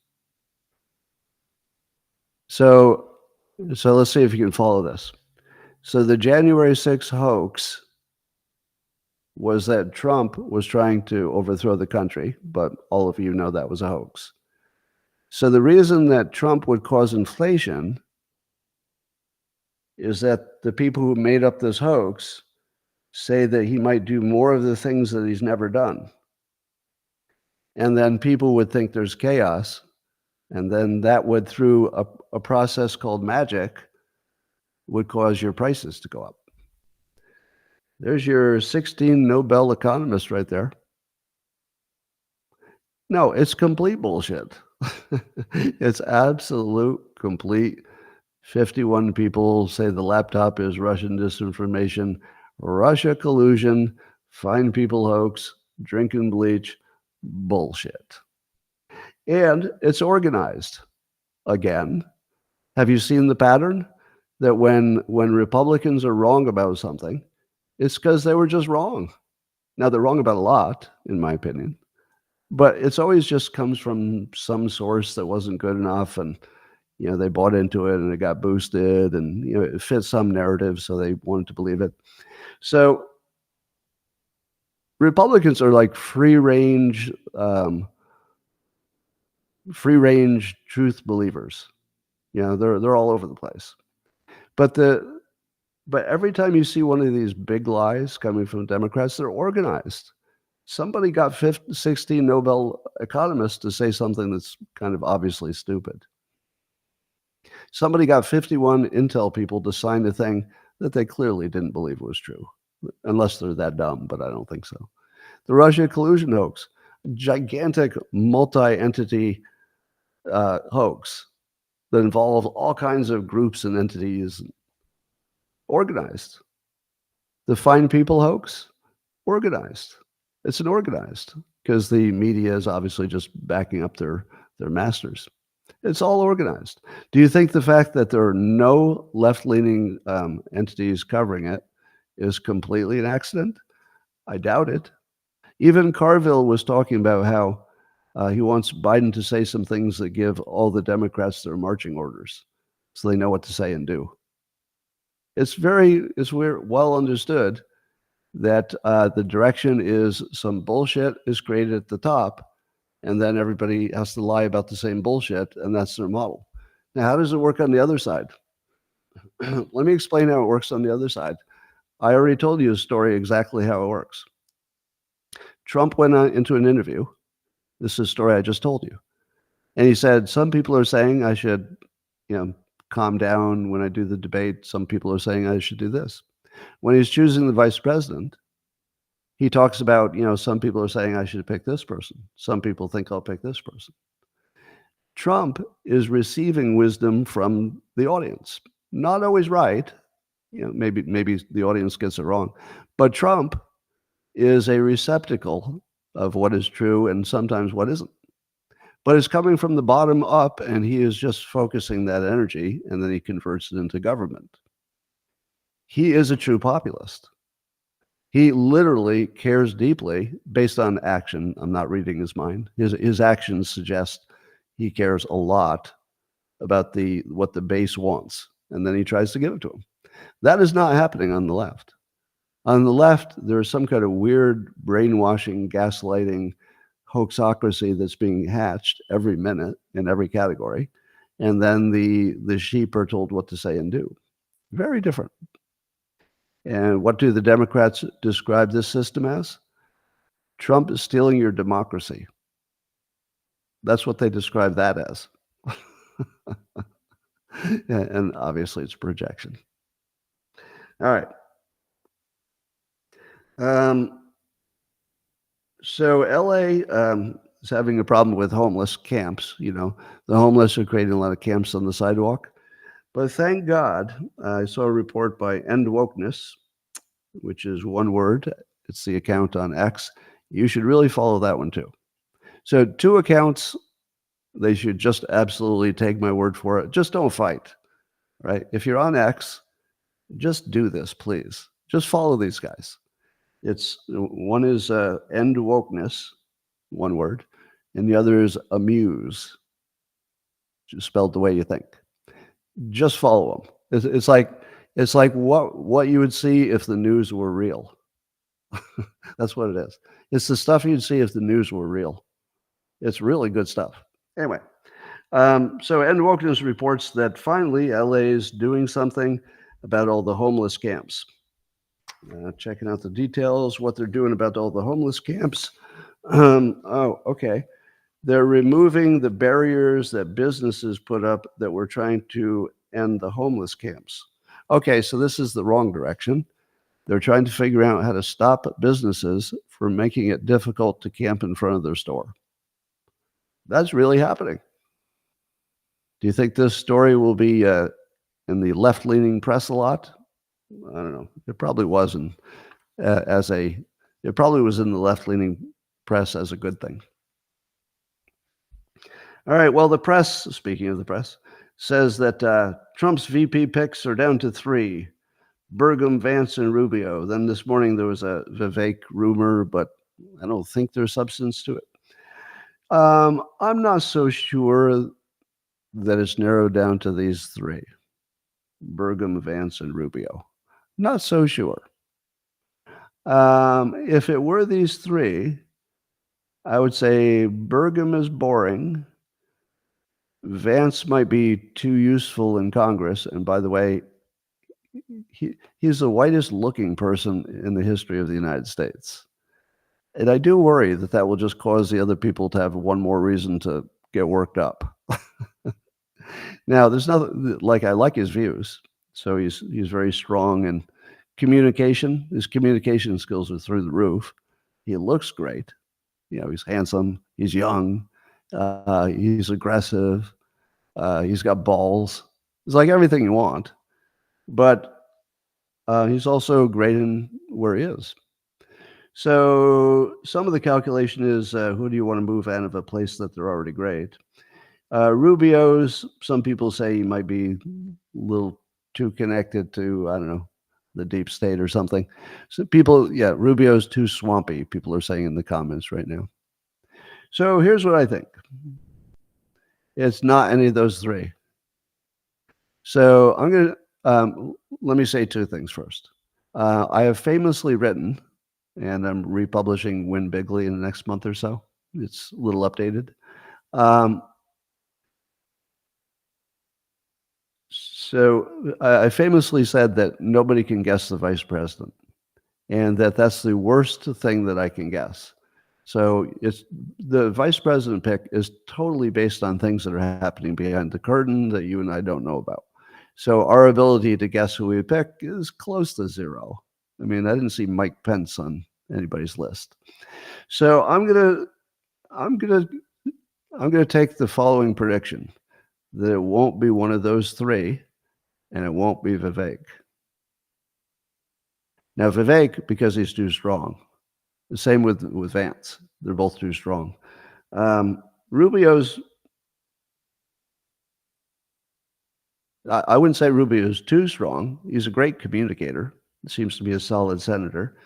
So let's see if you can follow this. So the January 6th hoax was that Trump was trying to overthrow the country, but all of you know that was a hoax. So the reason that Trump would cause inflation is that the people who made up this hoax say that he might do more of the things that he's never done. And then people would think there's chaos, and then that would, through a process called magic, would cause your prices to go up. There's your 16 Nobel economists right there. No, it's complete bullshit. It's absolute, complete. 51 people say the laptop is Russian disinformation, Russia collusion, fine people hoax, drinking bleach, bullshit. And it's organized. Again, have you seen the pattern that when Republicans are wrong about something, it's because they were just wrong. Now, they're wrong about a lot, in my opinion, but it's always just comes from some source that wasn't good enough, and they bought into it and it got boosted, and it fits some narrative, so they wanted to believe it. So Republicans are like free range truth believers. They're all over the place. But the But every time you see one of these big lies coming from Democrats, they're organized. Somebody got 16 Nobel economists to say something that's kind of obviously stupid. Somebody got 51 Intel people to sign a thing that they clearly didn't believe was true, unless they're that dumb, but I don't think so. The Russia collusion hoax, gigantic multi-entity hoax that involved all kinds of groups and entities, organized. The Fine People hoax, organized. It's an organized because the media is obviously just backing up their masters. It's all organized. Do you think the fact that there are no left-leaning entities covering it is completely an accident? I doubt it. Even Carville was talking about how he wants Biden to say some things that give all the Democrats their marching orders so they know what to say and do. It's well understood that the direction is some bullshit is created at the top, and then everybody has to lie about the same bullshit, and that's their model. Now, how does it work on the other side? Let me explain how it works on the other side. I already told you a story exactly how it works. Trump went into an interview. This is a story I just told you. And he said, some people are saying I should, calm down when I do the debate. Some people are saying I should do this. When he's choosing the vice president, he talks about, some people are saying I should pick this person. Some people think I'll pick this person. Trump is receiving wisdom from the audience. Not always right. Maybe the audience gets it wrong. But Trump is a receptacle of what is true and sometimes what isn't. But it's coming from the bottom up, and he is just focusing that energy, and then he converts it into government. He is a true populist. He literally cares deeply based on action. I'm not reading his mind. His actions suggest he cares a lot about what the base wants, and then he tries to give it to them. That is not happening on the left. On the left, there is some kind of weird brainwashing, gaslighting, hoaxocracy that's being hatched every minute in every category, and then the sheep are told what to say and do. Very different. And what do the Democrats describe this system as? Trump is stealing your democracy. That's what they describe that as. And obviously it's projection. All right. So LA is having a problem with homeless camps. The homeless are creating a lot of camps on the sidewalk. But thank God, I saw a report by End Wokeness, which is one word. It's the account on X. You should really follow that one too. So 2 accounts, they should just absolutely take my word for it. Just don't fight, right? If you're on X, just do this, please. Just follow these guys. One is End Wokeness, one word, and the other is Amuse, just spelled the way you think. Just follow them. It's like what you would see if the news were real. That's what it is. It's the stuff you'd see if the news were real. It's really good stuff. Anyway, so End Wokeness reports that finally LA is doing something about all the homeless camps. Checking out the details, what they're doing about all the homeless camps. Okay. They're removing the barriers that businesses put up that were trying to end the homeless camps. Okay, so this is the wrong direction. They're trying to figure out how to stop businesses from making it difficult to camp in front of their store. That's really happening. Do you think this story will be in the left-leaning press a lot? I don't know. It probably wasn't. It probably was in the left-leaning press as a good thing. All right. Well, the press, speaking of the press, says that Trump's VP picks are down to 3: Burgum, Vance, and Rubio. Then this morning there was a Vivek rumor, but I don't think there's substance to it. I'm not so sure that it's narrowed down to these 3: Burgum, Vance, and Rubio. Not so sure. If it were these 3, I would say Burgum is boring. Vance might be too useful in Congress. And by the way, he's the whitest looking person in the history of the United States. And I do worry that that will just cause the other people to have one more reason to get worked up. Now, there's nothing like I like his views. So he's very strong in communication. His communication skills are through the roof. He looks great. You know, he's handsome. He's young. He's aggressive. He's got balls. It's like everything you want. But he's also great in where he is. So some of the calculation is who do you want to move out of a place that they're already great? Rubio's, some people say he might be a little too connected to, I don't know, the deep state or something. So people, yeah, Rubio's too swampy, people are saying in the comments right now. So here's what I think. It's not any of those three. So I'm going to, let me say two things first. I have famously written, and I'm republishing Win Bigly in the next month or so. It's a little updated. So I famously said that nobody can guess the vice president, and that's the worst thing that I can guess. So it's the vice president pick is totally based on things that are happening behind the curtain that you and I don't know about. So our ability to guess who we pick is close to zero. I mean, I didn't see Mike Pence on anybody's list. So I'm gonna take the following prediction that it won't be one of those three, and it won't be Vivek. Now Vivek, because he's too strong. The same with Vance. They're both too strong. Rubio's, I wouldn't say Rubio's too strong. He's a great communicator. Seems to be a solid senator.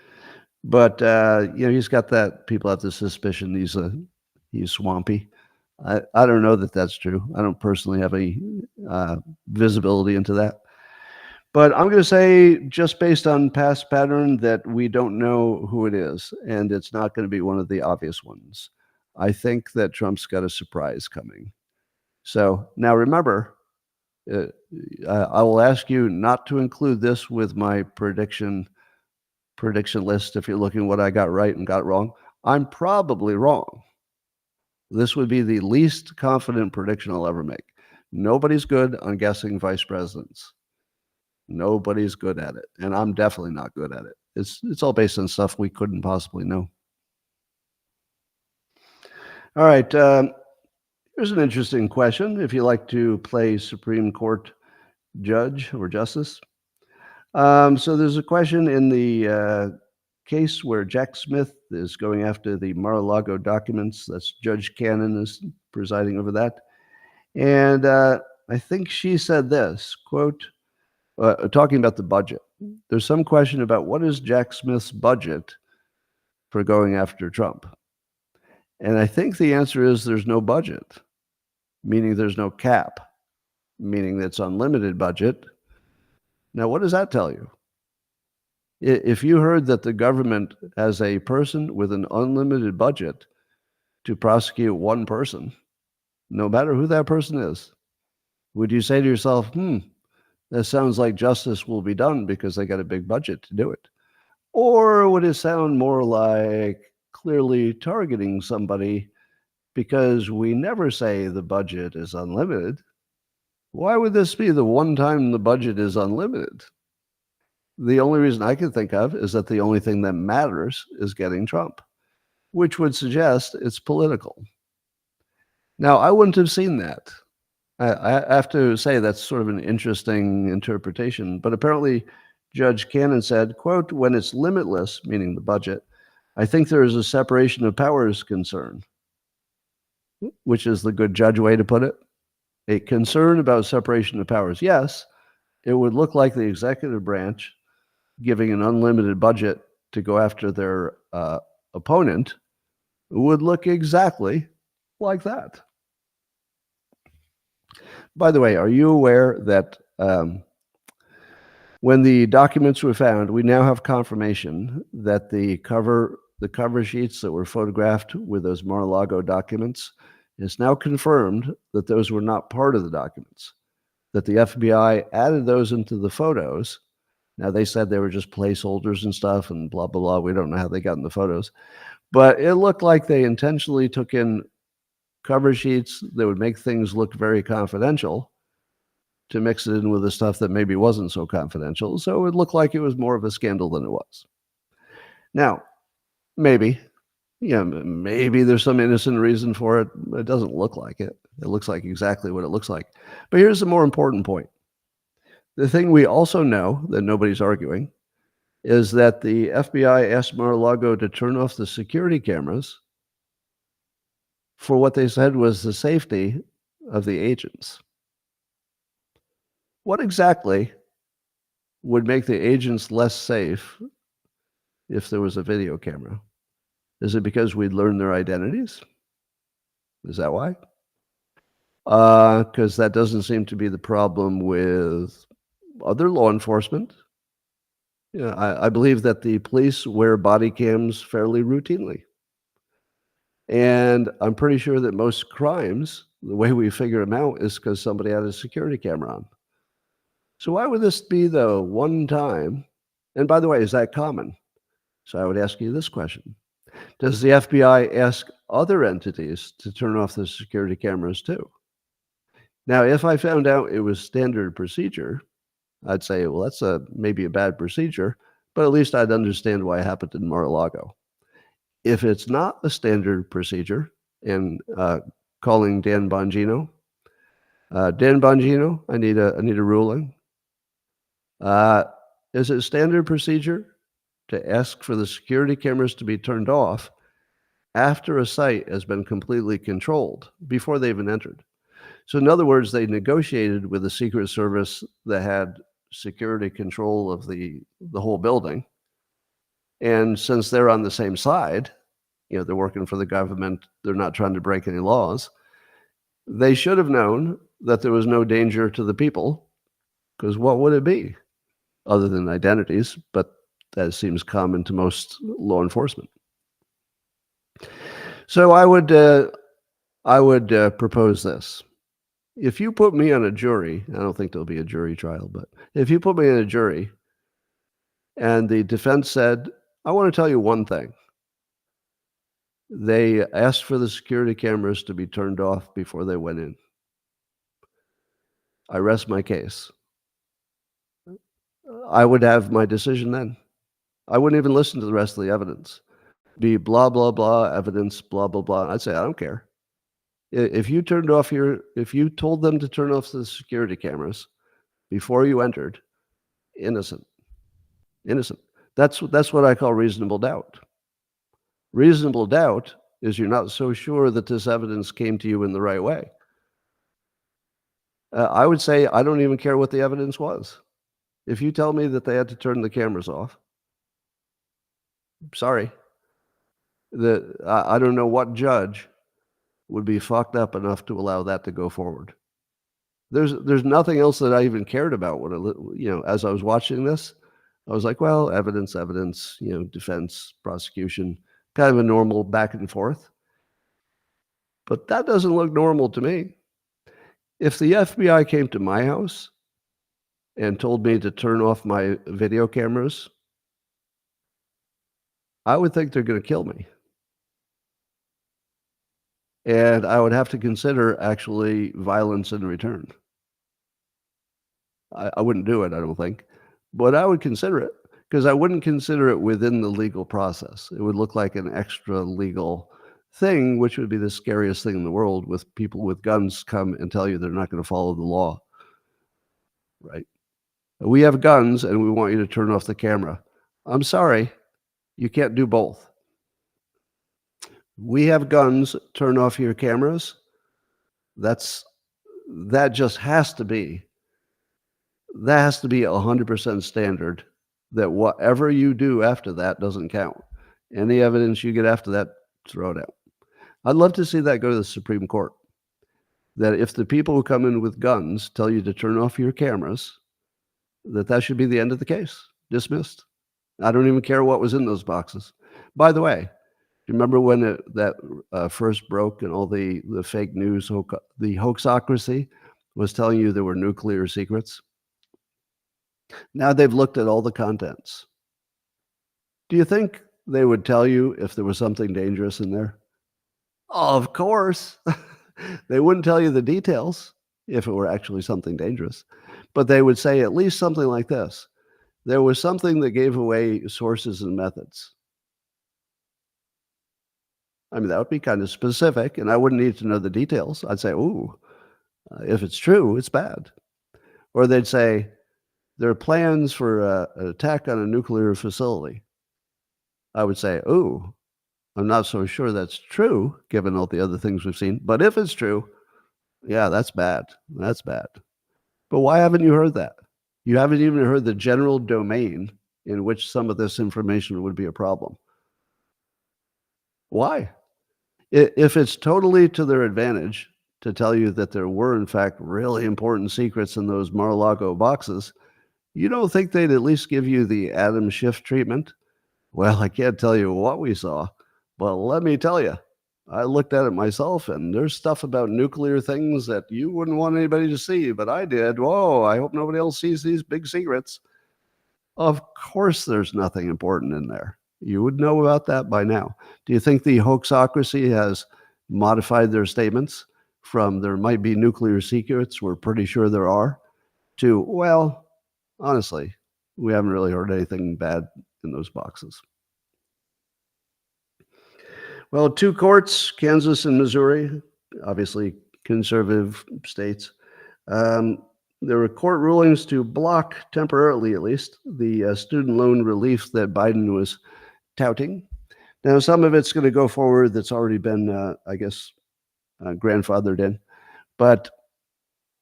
But you know, he's got that. People have the suspicion he's swampy. I don't know that that's true. I don't personally have any visibility into that. But I'm going to say, just based on past pattern, that we don't know who it is, and it's not going to be one of the obvious ones. I think that Trump's got a surprise coming. So now remember, I will ask you not to include this with my prediction list if you're looking what I got right and got wrong. I'm probably wrong. This would be the least confident prediction I'll ever make. Nobody's good on guessing vice presidents. Nobody's good at it, and I'm definitely not good at it. It's all based on stuff we couldn't possibly know. All right, here's an interesting question. If you like to play Supreme Court judge or justice. So there's a question in the case where Jack Smith is going after the Mar-A-Lago documents. That's Judge Cannon is presiding over that. And I think she said this, quote, talking about the budget. There's some question about what is Jack Smith's budget for going after Trump. And I think the answer is there's no budget, meaning there's no cap, meaning it's unlimited budget. Now, what does that tell you? If you heard that the government has a person with an unlimited budget to prosecute one person, no matter who that person is, would you say to yourself, that sounds like justice will be done because they got a big budget to do it? Or would it sound more like clearly targeting somebody because we never say the budget is unlimited? Why would this be the one time the budget is unlimited? The only reason I can think of is that the only thing that matters is getting Trump, which would suggest it's political. Now, I wouldn't have seen that. I have to say that's sort of an interesting interpretation, but apparently Judge Cannon said, quote, when it's limitless, meaning the budget, I think there is a separation of powers concern, which is the good judge way to put it. A concern about separation of powers. Yes, it would look like the executive branch giving an unlimited budget to go after their opponent would look exactly like that. By the way, are you aware that when the documents were found, we now have confirmation that the cover sheets that were photographed with those Mar-a-Lago documents, it's now confirmed that those were not part of the documents, that the FBI added those into the photos Now, they said they were just placeholders and stuff and blah, blah, blah. We don't know how they got in the photos. But it looked like they intentionally took in cover sheets that would make things look very confidential to mix it in with the stuff that maybe wasn't so confidential. So it would look like it was more of a scandal than it was. Now, maybe, maybe there's some innocent reason for it. It doesn't look like it. It looks like exactly what it looks like. But here's the more important point. The thing we also know that nobody's arguing is that the FBI asked Mar-A-Lago to turn off the security cameras for what they said was the safety of the agents. What exactly would make the agents less safe if there was a video camera? Is it because we'd learned their identities? Is that why? Because that doesn't seem to be the problem with other law enforcement. I believe that the police wear body cams fairly routinely. And I'm pretty sure that most crimes, the way we figure them out is because somebody had a security camera on. So why would this be the one time? And by the way, is that common? So I would ask you this question. Does the FBI ask other entities to turn off the security cameras too? Now, if I found out it was standard procedure, I'd say, well, that's maybe a bad procedure, but at least I'd understand why it happened in Mar-A-Lago. If it's not a standard procedure, and calling Dan Bongino, I need a ruling. Is it standard procedure to ask for the security cameras to be turned off after a site has been completely controlled before they even entered? So in other words, they negotiated with the Secret Service that had security control of the whole building. And since they're on the same side, they're working for the government, they're not trying to break any laws, they should have known that there was no danger to the people, because what would it be other than identities? But that seems common to most law enforcement. So I would propose this. If you put me on a jury, I don't think there'll be a jury trial, but if you put me in a jury and the defense said, I want to tell you one thing. They asked for the security cameras to be turned off before they went in. I rest my case. I would have my decision then. I wouldn't even listen to the rest of the evidence. Be blah, blah, blah, evidence, blah, blah, blah. I'd say, I don't care. If you told them to turn off the security cameras before you entered, innocent. That's what I call reasonable doubt. Reasonable doubt is you're not so sure that this evidence came to you in the right way. I would say I don't even care what the evidence was. If you tell me that they had to turn the cameras off, sorry. I don't know what judge would be fucked up enough to allow that to go forward. There's nothing else that I even cared about when as I was watching this. I was like, well, evidence, defense, prosecution, kind of a normal back and forth. But that doesn't look normal to me. If the FBI came to my house and told me to turn off my video cameras, I would think they're going to kill me. And I would have to consider actually violence in return. I wouldn't do it, I don't think. But I would consider it, because I wouldn't consider it within the legal process. It would look like an extra legal thing, which would be the scariest thing in the world, with people with guns come and tell you they're not going to follow the law. Right? We have guns and we want you to turn off the camera. I'm sorry, you can't do both. We have guns, turn off your cameras. That just has to be 100% standard, that whatever you do after that doesn't count. Any evidence you get after that, throw it out. I'd love to see that go to the Supreme Court. That if the people who come in with guns tell you to turn off your cameras, that should be the end of the case. Dismissed. I don't even care what was in those boxes. By the way, do you remember when that first broke and all the fake news, the hoaxocracy was telling you there were nuclear secrets? Now they've looked at all the contents. Do you think they would tell you if there was something dangerous in there? Of course. They wouldn't tell you the details if it were actually something dangerous, but they would say at least something like this: there was something that gave away sources and methods. I mean, that would be kind of specific, and I wouldn't need to know the details. I'd say, "Ooh, if it's true, it's bad." Or they'd say, "There are plans for an attack on a nuclear facility." I would say, "Ooh, I'm not so sure that's true, given all the other things we've seen. But if it's true, yeah, that's bad. That's bad." But why haven't you heard that? You haven't even heard the general domain in which some of this information would be a problem. Why? If it's totally to their advantage to tell you that there were, in fact, really important secrets in those Mar-A-Lago boxes, you don't think they'd at least give you the Adam Schiff treatment? Well, I can't tell you what we saw, but let me tell you, I looked at it myself, and there's stuff about nuclear things that you wouldn't want anybody to see, but I did. Whoa, I hope nobody else sees these big secrets. Of course, there's nothing important in there. You would know about that by now. Do you think the hoaxocracy has modified their statements from "there might be nuclear secrets, we're pretty sure there are" to "well, honestly, we haven't really heard anything bad in those boxes"? Well, two courts, Kansas and Missouri, obviously conservative states. Um, there were court rulings to block, temporarily at least, the student loan relief that Biden was touting. Now, some of it's going to go forward that's already been, I guess, grandfathered in. But,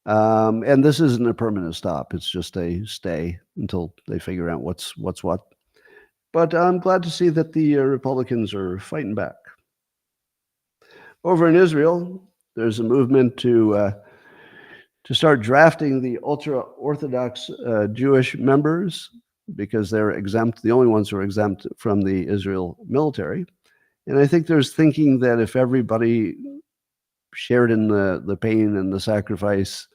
and this isn't a permanent stop. It's just a stay until they figure out what's what. But I'm glad to see that the Republicans are fighting back. Over in Israel, there's a movement to start drafting the ultra-Orthodox Jewish members because they're exempt, the only ones who are exempt from the Israel military. And I think there's thinking that if everybody shared in the pain and the sacrifice,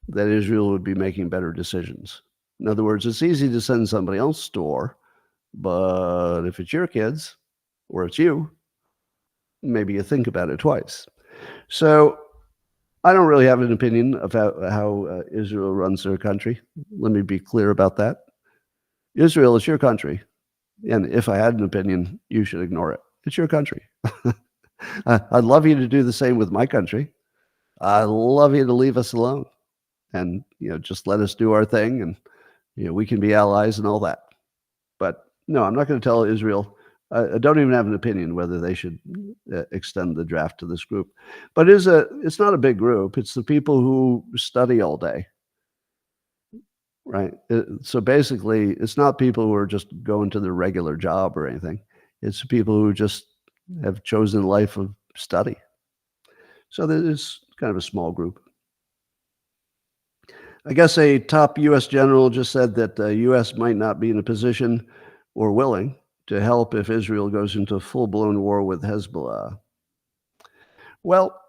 that Israel would be making better decisions. In other words, it's easy to send somebody else to war, but if it's your kids or it's you, maybe you think about it twice. So I don't really have an opinion about how Israel runs their country. Let me be clear about that. Israel is your country. And if I had an opinion, you should ignore it. It's your country. I'd love you to do the same with my country. I'd love you to leave us alone and, just let us do our thing, and, we can be allies and all that. But no, I'm not going to tell Israel. I don't even have an opinion whether they should extend the draft to this group. But it's not a big group. It's the people who study all day, right? So basically, it's not people who are just going to their regular job or anything. It's people who just have chosen a life of study. So there's kind of a small group. I guess a top U.S. general just said that the U.S. might not be in a position or willing to help if Israel goes into full-blown war with Hezbollah. Well,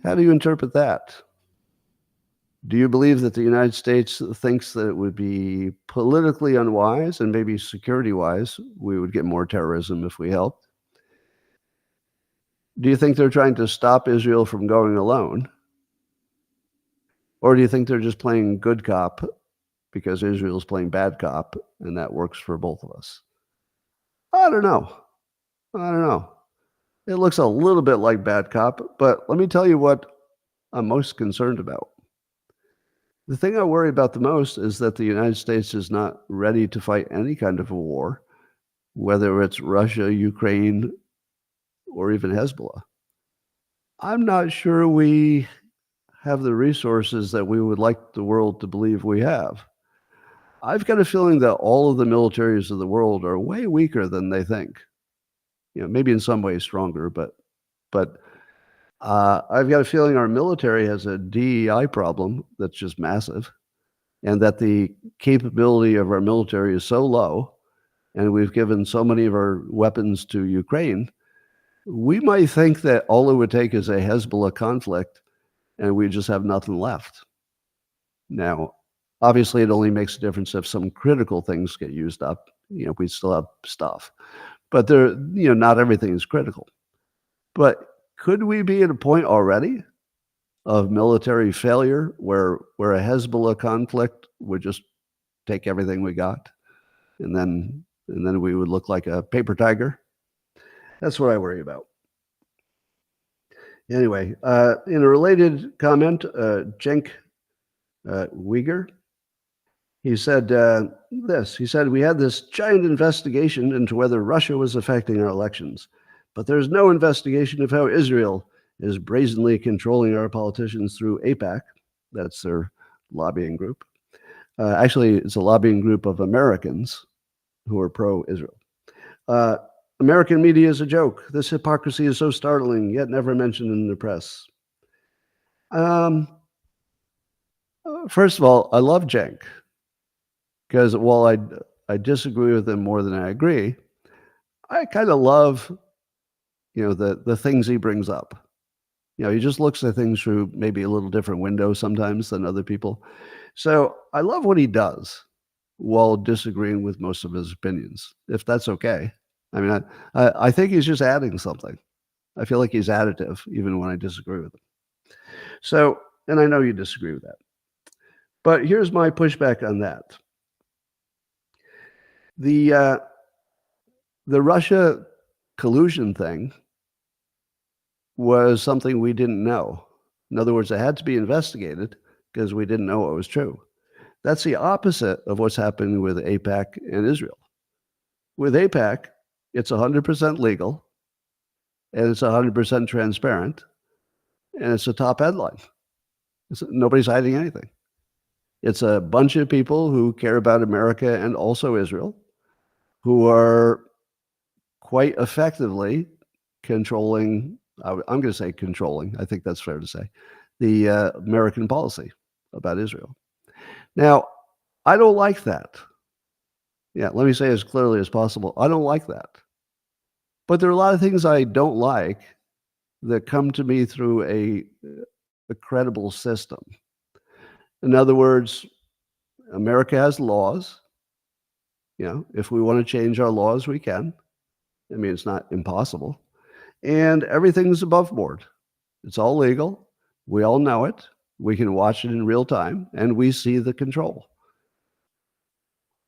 how do you interpret that? Do you believe that the United States thinks that it would be politically unwise and maybe security-wise, we would get more terrorism if we helped? Do you think they're trying to stop Israel from going alone? Or do you think they're just playing good cop because Israel's playing bad cop and that works for both of us? I don't know. It looks a little bit like bad cop, but let me tell you what I'm most concerned about. The thing I worry about the most is that the United States is not ready to fight any kind of a war, whether it's Russia, Ukraine, or even Hezbollah. I'm not sure we have the resources that we would like the world to believe we have. I've got a feeling that all of the militaries of the world are way weaker than they think. Maybe in some ways stronger, but I've got a feeling our military has a DEI problem that's just massive, and that the capability of our military is so low, and we've given so many of our weapons to Ukraine, we might think that all it would take is a Hezbollah conflict, and we just have nothing left. Now, Obviously, it only makes a difference if some critical things get used up. We still have stuff, but not everything is critical. But could we be at a point already of military failure where a Hezbollah conflict would just take everything we got, and then we would look like a paper tiger? That's what I worry about. Anyway, in a related comment, Cenk Uyghur, he said this. He said, "We had this giant investigation into whether Russia was affecting our elections, but there's no investigation of how Israel is brazenly controlling our politicians through AIPAC." That's their lobbying group. Actually, it's a lobbying group of Americans who are pro-Israel. American media is a joke. This hypocrisy is so startling, yet never mentioned in the press. First of all, I love Cenk because while I disagree with him more than I agree, I kind of love the things he brings up. He just looks at things through maybe a little different window sometimes than other people. So I love what he does while disagreeing with most of his opinions, if that's okay. I mean, I think he's just adding something. I feel like he's additive, even when I disagree with him. So, and I know you disagree with that. But here's my pushback on that. The Russia collusion thing was something we didn't know. In other words, it had to be investigated because we didn't know it was true. That's the opposite of what's happening with AIPAC and Israel. With AIPAC, it's 100% legal, and it's 100% transparent, and it's a top headline. Nobody's hiding anything. It's a bunch of people who care about America and also Israel, who are quite effectively controlling, I'm going to say controlling, I think that's fair to say, the American policy about Israel. Now, I don't like that. Yeah, let me say as clearly as possible, I don't like that. But there are a lot of things I don't like that come to me through a credible system. In other words, America has laws. If we want to change our laws, we can. I mean, it's not impossible. And everything's above board. It's all legal. We all know it. We can watch it in real time, and we see the control.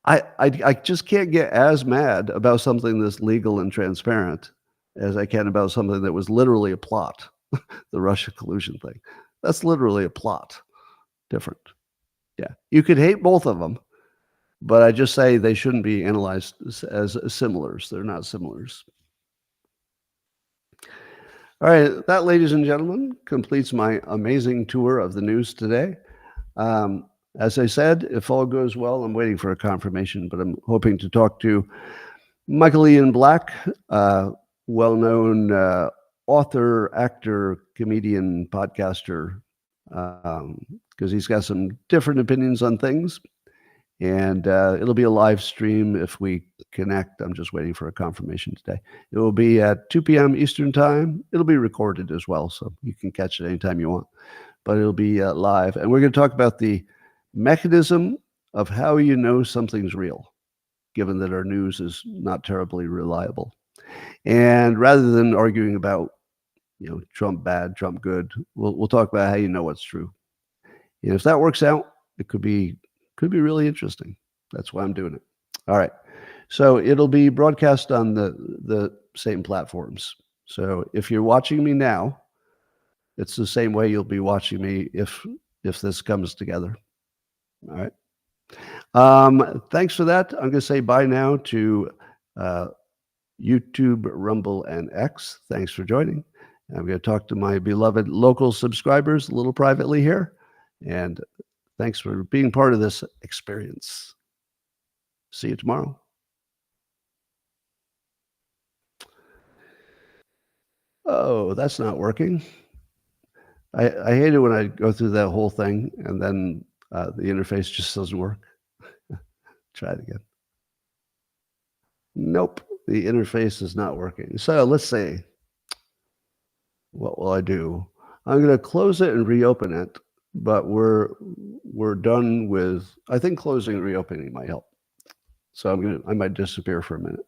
I just can't get as mad about something that's legal and transparent as I can about something that was literally a plot, the Russia collusion thing. That's literally a plot. Different. Yeah. You could hate both of them, but I just say they shouldn't be analyzed as similars. They're not similars. All right. That, ladies and gentlemen, completes my amazing tour of the news today. As I said, if all goes well, I'm waiting for a confirmation, but I'm hoping to talk to Michael Ian Black, well-known author, actor, comedian, podcaster, because he's got some different opinions on things. And it'll be a live stream if we connect. I'm just waiting for a confirmation today. It will be at 2 p.m. Eastern time. It'll be recorded as well, so you can catch it anytime you want. But it'll be live. And we're going to talk about the mechanism of how you know something's real, given that our news is not terribly reliable. And rather than arguing about, Trump bad, Trump good, we'll talk about how you know what's true. And if that works out, it could be really interesting. That's why I'm doing it. All right. So it'll be broadcast on the same platforms. So if you're watching me now, it's the same way you'll be watching me if this comes together. All right. Thanks for that. I'm going to say bye now to YouTube, Rumble, and X. Thanks for joining. I'm going to talk to my beloved local subscribers a little privately here. And thanks for being part of this experience. See you tomorrow. Oh, that's not working. I hate it when I go through that whole thing and then the interface just doesn't work. Try it again. Nope, the interface is not working. So let's see. What will I do? I'm going to close it and reopen it but we're done with. I think closing and reopening might help. So I might disappear for a minute.